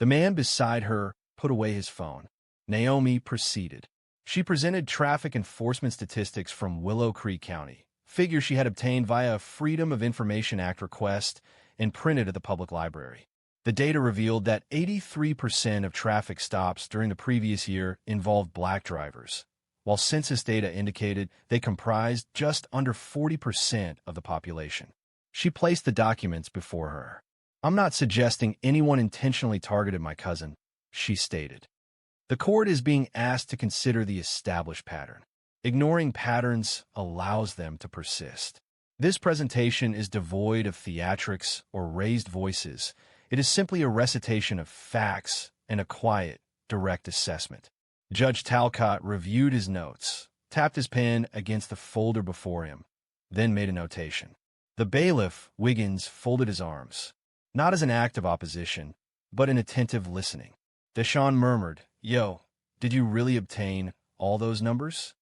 The man beside her put away his phone. Naomi proceeded. She presented traffic enforcement statistics from Willow Creek County, figures she had obtained via a Freedom of Information Act request and printed at the public library. The data revealed that 83% of traffic stops during the previous year involved black drivers, while census data indicated they comprised just under 40% of the population. She placed the documents before her. "I'm not suggesting anyone intentionally targeted my cousin," she stated. The court is being asked to consider the established pattern. Ignoring patterns allows them to persist. This presentation is devoid of theatrics or raised voices. It is simply a recitation of facts and a quiet, direct assessment. Judge Talcott reviewed his notes, tapped his pen against the folder before him, then made a notation. The bailiff, Wiggins, folded his arms, not as an act of opposition, but in attentive listening. Deshawn murmured, "Yo, did you really obtain all those numbers?"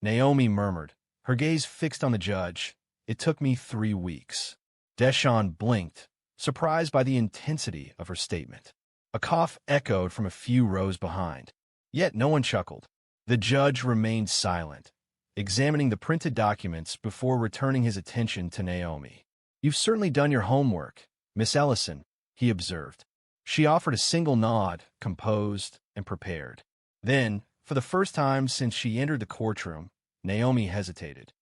Naomi murmured, her gaze fixed on the judge. "It took me 3 weeks." Deshawn blinked, surprised by the intensity of her statement. A cough echoed from a few rows behind. Yet no one chuckled. The judge remained silent, examining the printed documents before returning his attention to Naomi. "You've certainly done your homework, Miss Ellison," he observed. She offered a single nod, composed and prepared. Then, for the first time since she entered the courtroom, Naomi hesitated.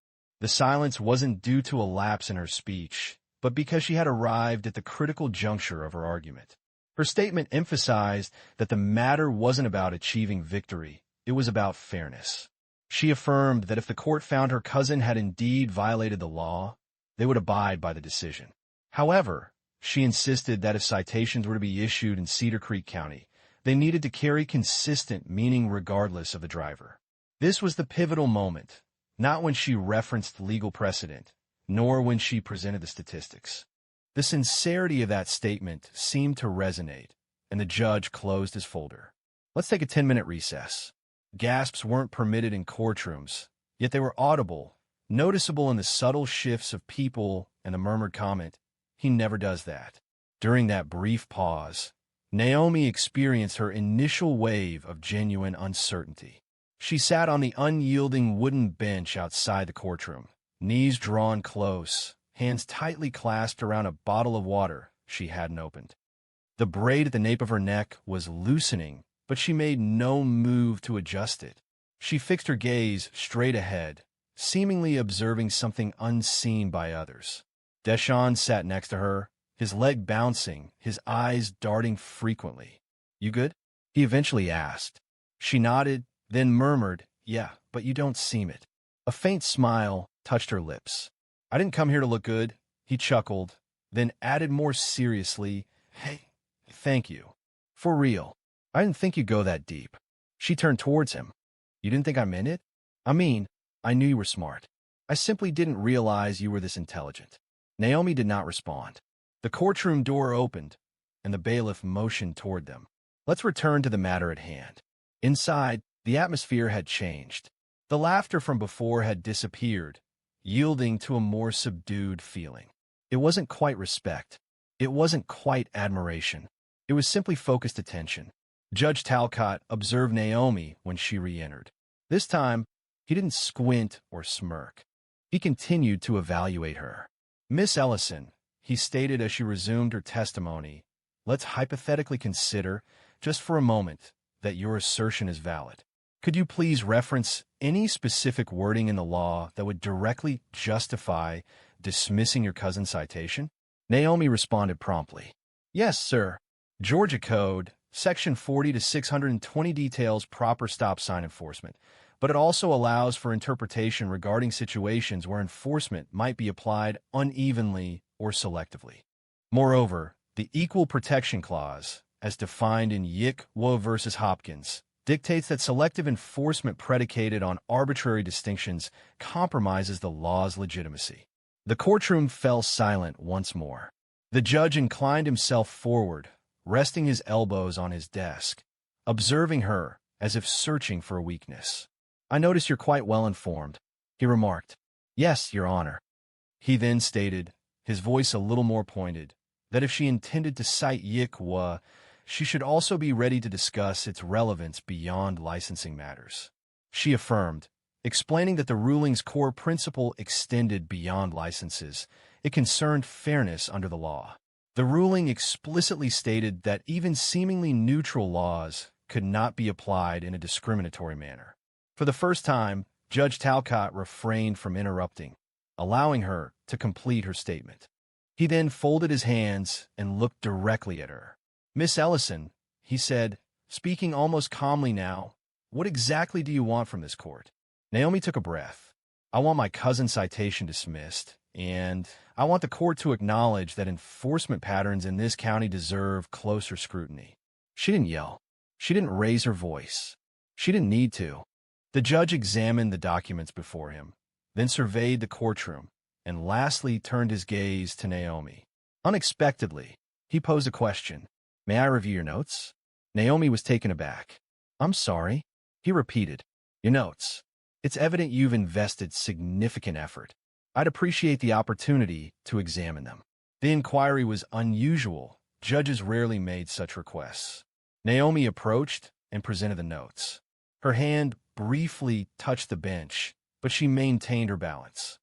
The silence wasn't due to a lapse in her speech, but because she had arrived at the critical juncture of her argument. Her statement emphasized that the matter wasn't about achieving victory, it was about fairness. She affirmed that if the court found her cousin had indeed violated the law, they would abide by the decision. However, she insisted that if citations were to be issued in Cedar Creek County, they needed to carry consistent meaning regardless of the driver. This was the pivotal moment, not when she referenced legal precedent, nor when she presented the statistics. The sincerity of that statement seemed to resonate, and the judge closed his folder. "Let's take a 10-minute recess." Gasps weren't permitted in courtrooms, yet they were audible, noticeable in the subtle shifts of people and the murmured comment, "He never does that." During that brief pause, Naomi experienced her initial wave of genuine uncertainty. She sat on the unyielding wooden bench outside the courtroom, knees drawn close, hands tightly clasped around a bottle of water she hadn't opened. The braid at the nape of her neck was loosening, but she made no move to adjust it. She fixed her gaze straight ahead, seemingly observing something unseen by others. Deshawn sat next to her, his leg bouncing, his eyes darting frequently. "You good?" he eventually asked. She nodded, then murmured, "Yeah, but you don't seem it." A faint smile touched her lips. "I didn't come here to look good," he chuckled, then added more seriously, "Hey, thank you. For real. I didn't think you'd go that deep." She turned towards him. "You didn't think I meant it? I mean, I knew you were smart. I simply didn't realize you were this intelligent." Naomi did not respond. The courtroom door opened, and the bailiff motioned toward them. Let's return to the matter at hand. Inside, the atmosphere had changed. The laughter from before had disappeared, yielding to a more subdued feeling. It wasn't quite respect. It wasn't quite admiration. It was simply focused attention. Judge Talcott observed Naomi when she re-entered. This time, he didn't squint or smirk. He continued to evaluate her. "Miss Ellison," he stated as she resumed her testimony, "let's hypothetically consider, just for a moment, that your assertion is valid. Could you please reference any specific wording in the law that would directly justify dismissing your cousin's citation?" Naomi responded promptly. "Yes, sir. Georgia Code, Section 40 to 620 details proper stop sign enforcement, but it also allows for interpretation regarding situations where enforcement might be applied unevenly or selectively. Moreover, the Equal Protection Clause, as defined in Yick Wo v. Hopkins, dictates that selective enforcement predicated on arbitrary distinctions compromises the law's legitimacy." The courtroom fell silent once more. The judge inclined himself forward, resting his elbows on his desk. Observing her, as if searching for a weakness. "I notice you're quite well informed," he remarked. "Yes, Your Honor." He then stated, his voice a little more pointed, that if she intended to cite Yik-Hwa, she should also be ready to discuss its relevance beyond licensing matters. She affirmed, explaining that the ruling's core principle extended beyond licenses. It concerned fairness under the law. The ruling explicitly stated that even seemingly neutral laws could not be applied in a discriminatory manner. For the first time, Judge Talcott refrained from interrupting, allowing her to complete her statement. He then folded his hands and looked directly at her. "Miss Ellison," he said, speaking almost calmly now, "what exactly do you want from this court?" Naomi took a breath. "I want my cousin's citation dismissed, and I want the court to acknowledge that enforcement patterns in this county deserve closer scrutiny." She didn't yell. She didn't raise her voice. She didn't need to. The judge examined the documents before him, then surveyed the courtroom, and lastly turned his gaze to Naomi. Unexpectedly, he posed a question. "May I review your notes?" Naomi was taken aback. "I'm sorry," he repeated. "Your notes. It's evident you've invested significant effort. I'd appreciate the opportunity to examine them." The inquiry was unusual. Judges rarely made such requests. Naomi approached and presented the notes. Her hand briefly touched the bench, but she maintained her balance.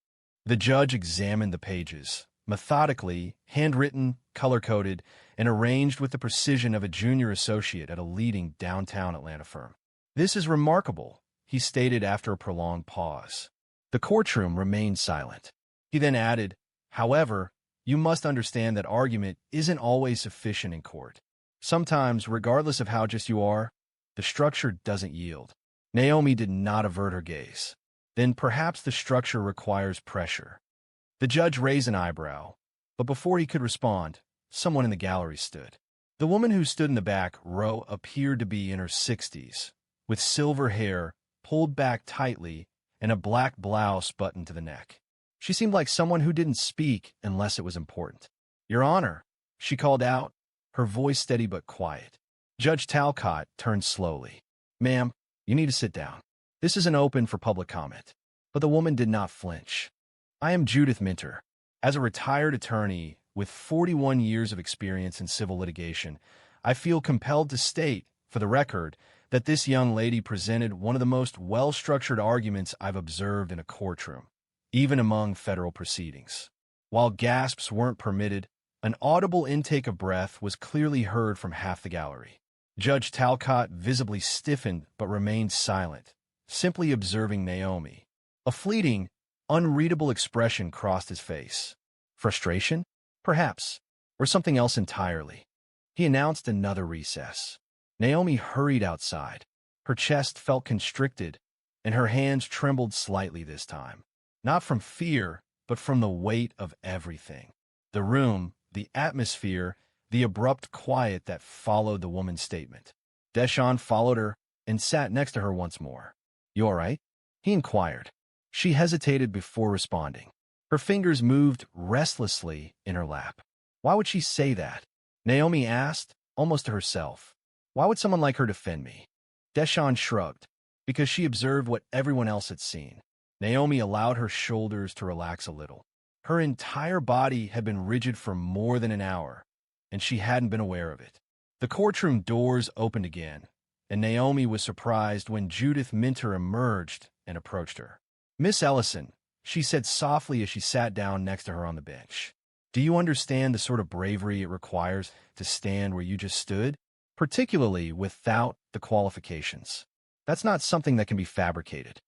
The judge examined the pages, methodically, handwritten, color-coded, and arranged with the precision of a junior associate at a leading downtown Atlanta firm. "This is remarkable," he stated after a prolonged pause. The courtroom remained silent. He then added, "However, you must understand that argument isn't always sufficient in court. Sometimes, regardless of how just you are, the structure doesn't yield." Naomi did not avert her gaze. "Then perhaps the structure requires pressure." The judge raised an eyebrow, but before he could respond, someone in the gallery stood. The woman who stood in the back row appeared to be in her 60s, with silver hair pulled back tightly and a black blouse buttoned to the neck. She seemed like someone who didn't speak unless it was important. "Your Honor," she called out, her voice steady but quiet. Judge Talcott turned slowly. "Ma'am, you need to sit down. This isn't open for public comment." But the woman did not flinch. "I am Judith Minter. As a retired attorney with 41 years of experience in civil litigation, I feel compelled to state, for the record, that this young lady presented one of the most well-structured arguments I've observed in a courtroom, even among federal proceedings." While gasps weren't permitted, an audible intake of breath was clearly heard from half the gallery. Judge Talcott visibly stiffened but remained silent, simply observing Naomi. A fleeting, unreadable expression crossed his face. Frustration? Perhaps. Or something else entirely. He announced another recess. Naomi hurried outside. Her chest felt constricted, and her hands trembled slightly this time. Not from fear, but from the weight of everything. The room, the atmosphere, the abrupt quiet that followed the woman's statement. Deshawn followed her and sat next to her once more. "You all right?" he inquired. She hesitated before responding. Her fingers moved restlessly in her lap. Why would she say that? Naomi asked, almost to herself. Why would someone like her defend me? Deshawn shrugged, because she observed what everyone else had seen. Naomi allowed her shoulders to relax a little. Her entire body had been rigid for more than an hour, and she hadn't been aware of it. The courtroom doors opened again, and Naomi was surprised when Judith Minter emerged and approached her. "Miss Ellison," she said softly as she sat down next to her on the bench. "Do you understand the sort of bravery it requires to stand where you just stood, particularly without the qualifications? That's not something that can be fabricated."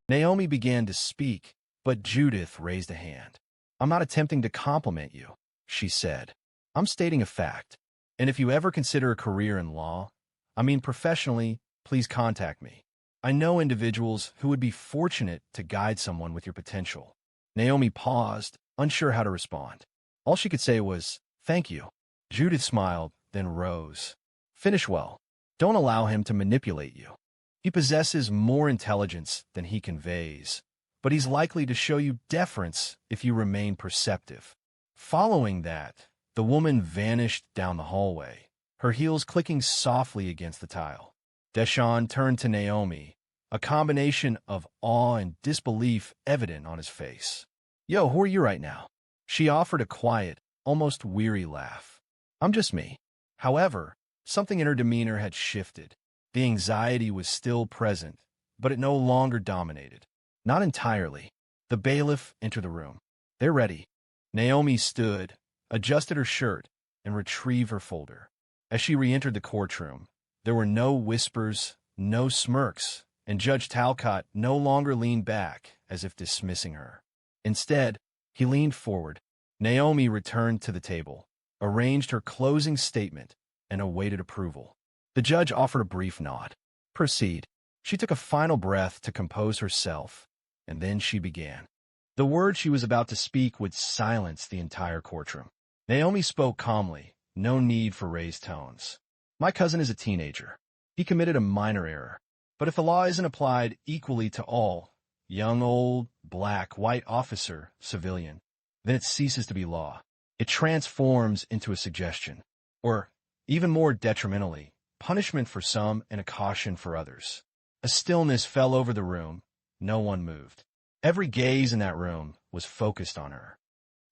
Naomi began to speak, but Judith raised a hand. "I'm not attempting to compliment you," she said. "I'm stating a fact. And if you ever consider a career in law, I mean professionally, please contact me. I know individuals who would be fortunate to guide someone with your potential." Naomi paused, unsure how to respond. All she could say was, "Thank you." Judith smiled, then rose. "Finish well. Don't allow him to manipulate you. He possesses more intelligence than he conveys, but he's likely to show you deference if you remain perceptive." Following that, the woman vanished down the hallway, her heels clicking softly against the tile. Deshaun turned to Naomi, a combination of awe and disbelief evident on his face. "Yo, who are you right now?" She offered a quiet, almost weary laugh. "I'm just me." However, something in her demeanor had shifted. The anxiety was still present, but it no longer dominated. Not entirely. The bailiff entered the room. "They're ready." Naomi stood, adjusted her shirt, and retrieved her folder. As she re-entered the courtroom, there were no whispers, no smirks, and Judge Talcott no longer leaned back as if dismissing her. Instead, he leaned forward. Naomi returned to the table, arranged her closing statement, and awaited approval. The judge offered a brief nod. "Proceed." She took a final breath to compose herself, and then she began. The words she was about to speak would silence the entire courtroom. Naomi spoke calmly, no need for raised tones. "My cousin is a teenager. He committed a minor error. But if the law isn't applied equally to all, young, old, black, white, officer, civilian, then it ceases to be law. It transforms into a suggestion, or, even more detrimentally, punishment for some and a caution for others." A stillness fell over the room. No one moved. Every gaze in that room was focused on her.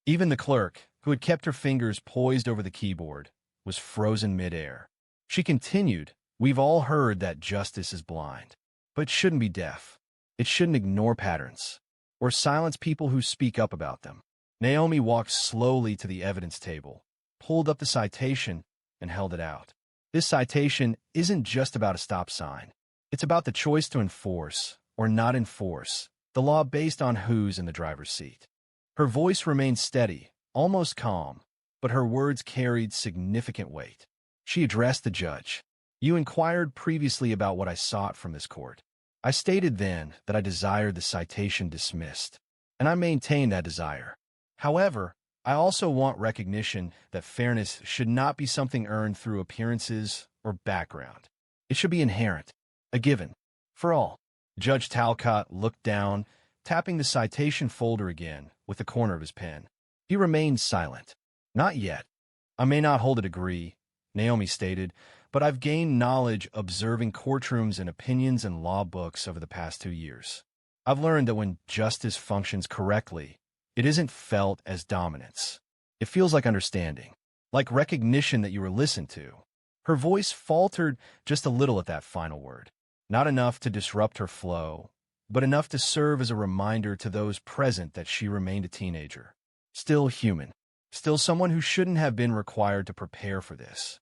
Even the clerk, who had kept her fingers poised over the keyboard, was frozen midair. She continued, "We've all heard that justice is blind, but it shouldn't be deaf. It shouldn't ignore patterns, or silence people who speak up about them." Naomi walked slowly to the evidence table, pulled up the citation, and held it out. This citation isn't just about a stop sign. It's about the choice to enforce, or not enforce, the law based on who's in the driver's seat. Her voice remained steady, almost calm, but her words carried significant weight. She addressed the judge. "You inquired previously about what I sought from this court. I stated then that I desired the citation dismissed, and I maintain that desire. However, I also want recognition that fairness should not be something earned through appearances or background. It should be inherent, a given, for all." Judge Talcott looked down, tapping the citation folder again with the corner of his pen. He remained silent. "Not yet. I may not hold a degree," Naomi stated, "but I've gained knowledge observing courtrooms and opinions and law books over the past 2 years. I've learned that when justice functions correctly, it isn't felt as dominance. It feels like understanding, like recognition that you were listened to." Her voice faltered just a little at that final word. Not enough to disrupt her flow, but enough to serve as a reminder to those present that she remained a teenager. Still human. Still someone who shouldn't have been required to prepare for this.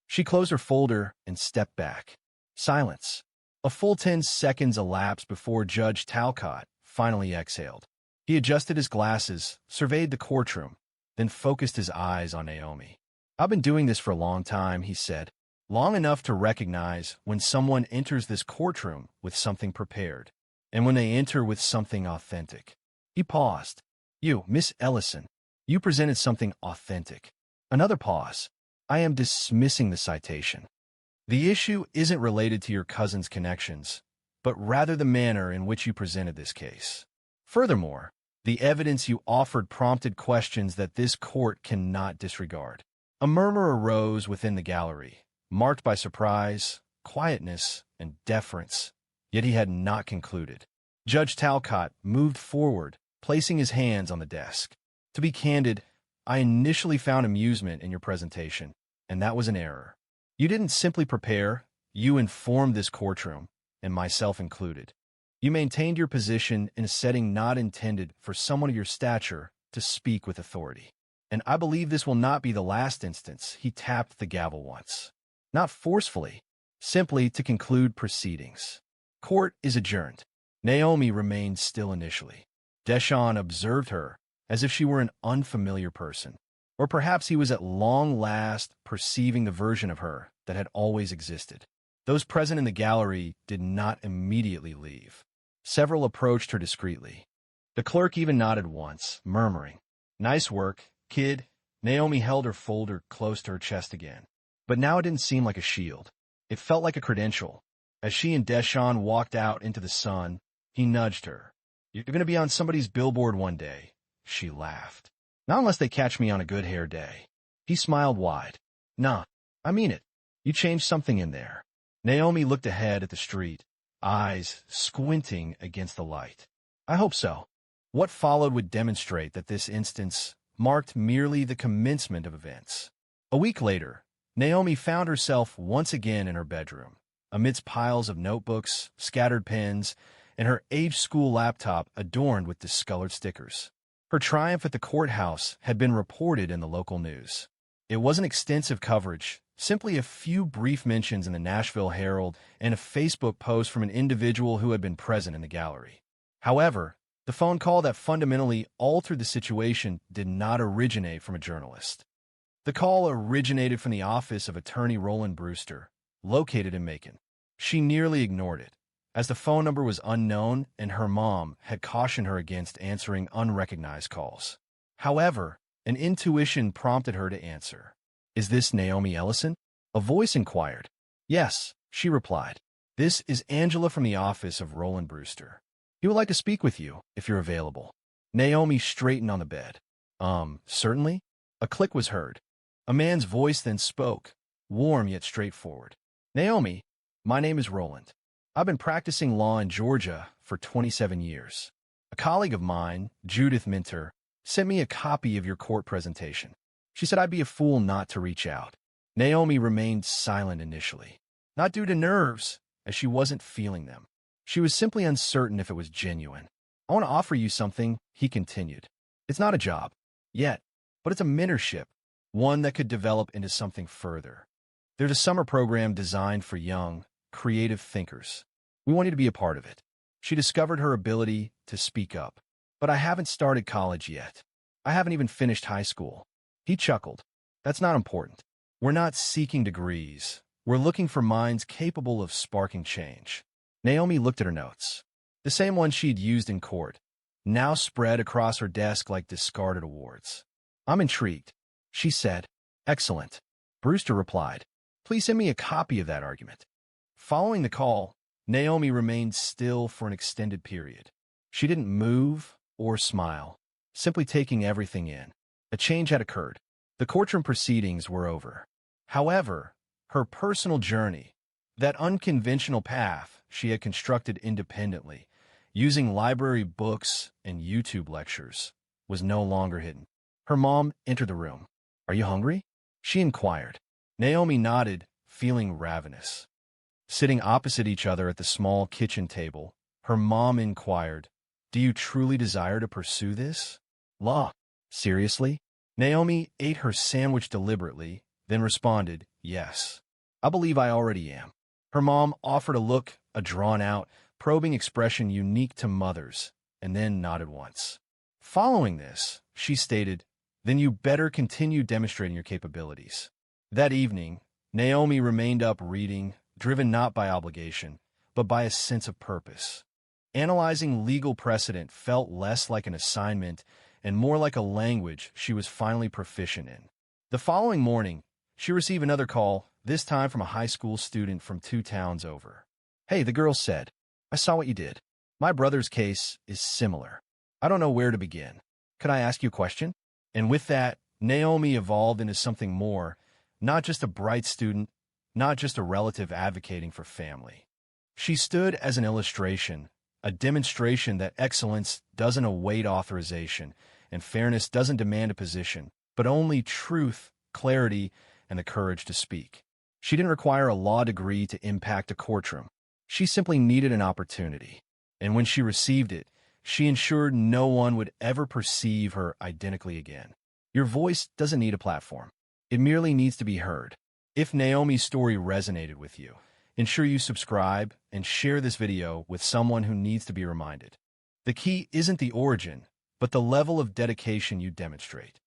She closed her folder and stepped back. Silence. A full 10 seconds elapsed before Judge Talcott finally exhaled. He adjusted his glasses, surveyed the courtroom, then focused his eyes on Naomi. "I've been doing this for a long time," he said. "Long enough to recognize when someone enters this courtroom with something prepared, and when they enter with something authentic." He paused. "You, Miss Ellison, you presented something authentic." Another pause. "I am dismissing the citation. The issue isn't related to your cousin's connections, but rather the manner in which you presented this case. Furthermore, the evidence you offered prompted questions that this court cannot disregard." A murmur arose within the gallery, marked by surprise, quietness, and deference, yet he had not concluded. Judge Talcott moved forward, placing his hands on the desk. "To be candid, I initially found amusement in your presentation, and that was an error. You didn't simply prepare, you informed this courtroom, and myself included. You maintained your position in a setting not intended for someone of your stature to speak with authority. And I believe this will not be the last instance." He tapped the gavel once. Not forcefully, simply to conclude proceedings. Court is adjourned. Naomi remained still initially. Deshaun observed her as if she were an unfamiliar person, or perhaps he was at long last perceiving the version of her that had always existed. Those present in the gallery did not immediately leave. Several approached her discreetly. The clerk even nodded once, murmuring, "Nice work, kid." Naomi held her folder close to her chest again. But now it didn't seem like a shield. It felt like a credential. As she and Deshaun walked out into the sun, he nudged her. "You're going to be on somebody's billboard one day." She laughed. "Not unless they catch me on a good hair day." He smiled wide. "Nah, I mean it. You changed something in there. Naomi looked ahead at the street, eyes squinting against the light. I hope so. What followed would demonstrate that this instance marked merely the commencement of events. A week later, Naomi found herself once again in her bedroom, amidst piles of notebooks, scattered pens, and her aged school laptop adorned with discolored stickers. Her triumph at the courthouse had been reported in the local news. It wasn't extensive coverage, simply a few brief mentions in the Nashville Herald and a Facebook post from an individual who had been present in the gallery. However, the phone call that fundamentally altered the situation did not originate from a journalist. The call originated from the office of attorney Roland Brewster, located in Macon. She nearly ignored it, as the phone number was unknown and her mom had cautioned her against answering unrecognized calls. However, an intuition prompted her to answer. "Is this Naomi Ellison?" A voice inquired. "Yes," she replied. "This is Angela from the office of Roland Brewster. He would like to speak with you, if you're available." Naomi straightened on the bed. Certainly?" A click was heard. A man's voice then spoke, warm yet straightforward. "Naomi, my name is Roland. I've been practicing law in Georgia for 27 years. A colleague of mine, Judith Minter, sent me a copy of your court presentation. She said I'd be a fool not to reach out." Naomi remained silent initially, not due to nerves, as she wasn't feeling them. She was simply uncertain if it was genuine. "I want to offer you something," he continued. "It's not a job, yet, but it's a mentorship, one that could develop into something further. There's a summer program designed for young, creative thinkers. We want you to be a part of it." She discovered her ability to speak up. "But I haven't started college yet. I haven't even finished high school." He chuckled. "That's not important. We're not seeking degrees. We're looking for minds capable of sparking change." Naomi looked at her notes. The same ones she'd used in court, now spread across her desk like discarded awards. "I'm intrigued," she said. "Excellent," Brewster replied. "Please send me a copy of that argument." Following the call, Naomi remained still for an extended period. She didn't move or smile, simply taking everything in. A change had occurred. The courtroom proceedings were over. However, her personal journey, that unconventional path she had constructed independently, using library books and YouTube lectures, was no longer hidden. Her mom entered the room. "Are you hungry?" she inquired. Naomi nodded, feeling ravenous. Sitting opposite each other at the small kitchen table, her mom inquired, "Do you truly desire to pursue this? Law? Seriously?" Naomi ate her sandwich deliberately, then responded, "Yes. I believe I already am." Her mom offered a look, a drawn-out, probing expression unique to mothers, and then nodded once. Following this, she stated, "Then you better continue demonstrating your capabilities." That evening, Naomi remained up reading, driven not by obligation, but by a sense of purpose. Analyzing legal precedent felt less like an assignment and more like a language she was finally proficient in. The following morning, she received another call, this time from a high school student from 2 towns over. "Hey," the girl said, "I saw what you did. My brother's case is similar. I don't know where to begin. Could I ask you a question?" And with that, Naomi evolved into something more, not just a bright student, not just a relative advocating for family. She stood as an illustration, a demonstration that excellence doesn't await authorization, and fairness doesn't demand a position, but only truth, clarity, and the courage to speak. She didn't require a law degree to impact a courtroom. She simply needed an opportunity. And when she received it, she ensured no one would ever perceive her identically again. Your voice doesn't need a platform. It merely needs to be heard. If Naomi's story resonated with you, ensure you subscribe and share this video with someone who needs to be reminded. The key isn't the origin, but the level of dedication you demonstrate.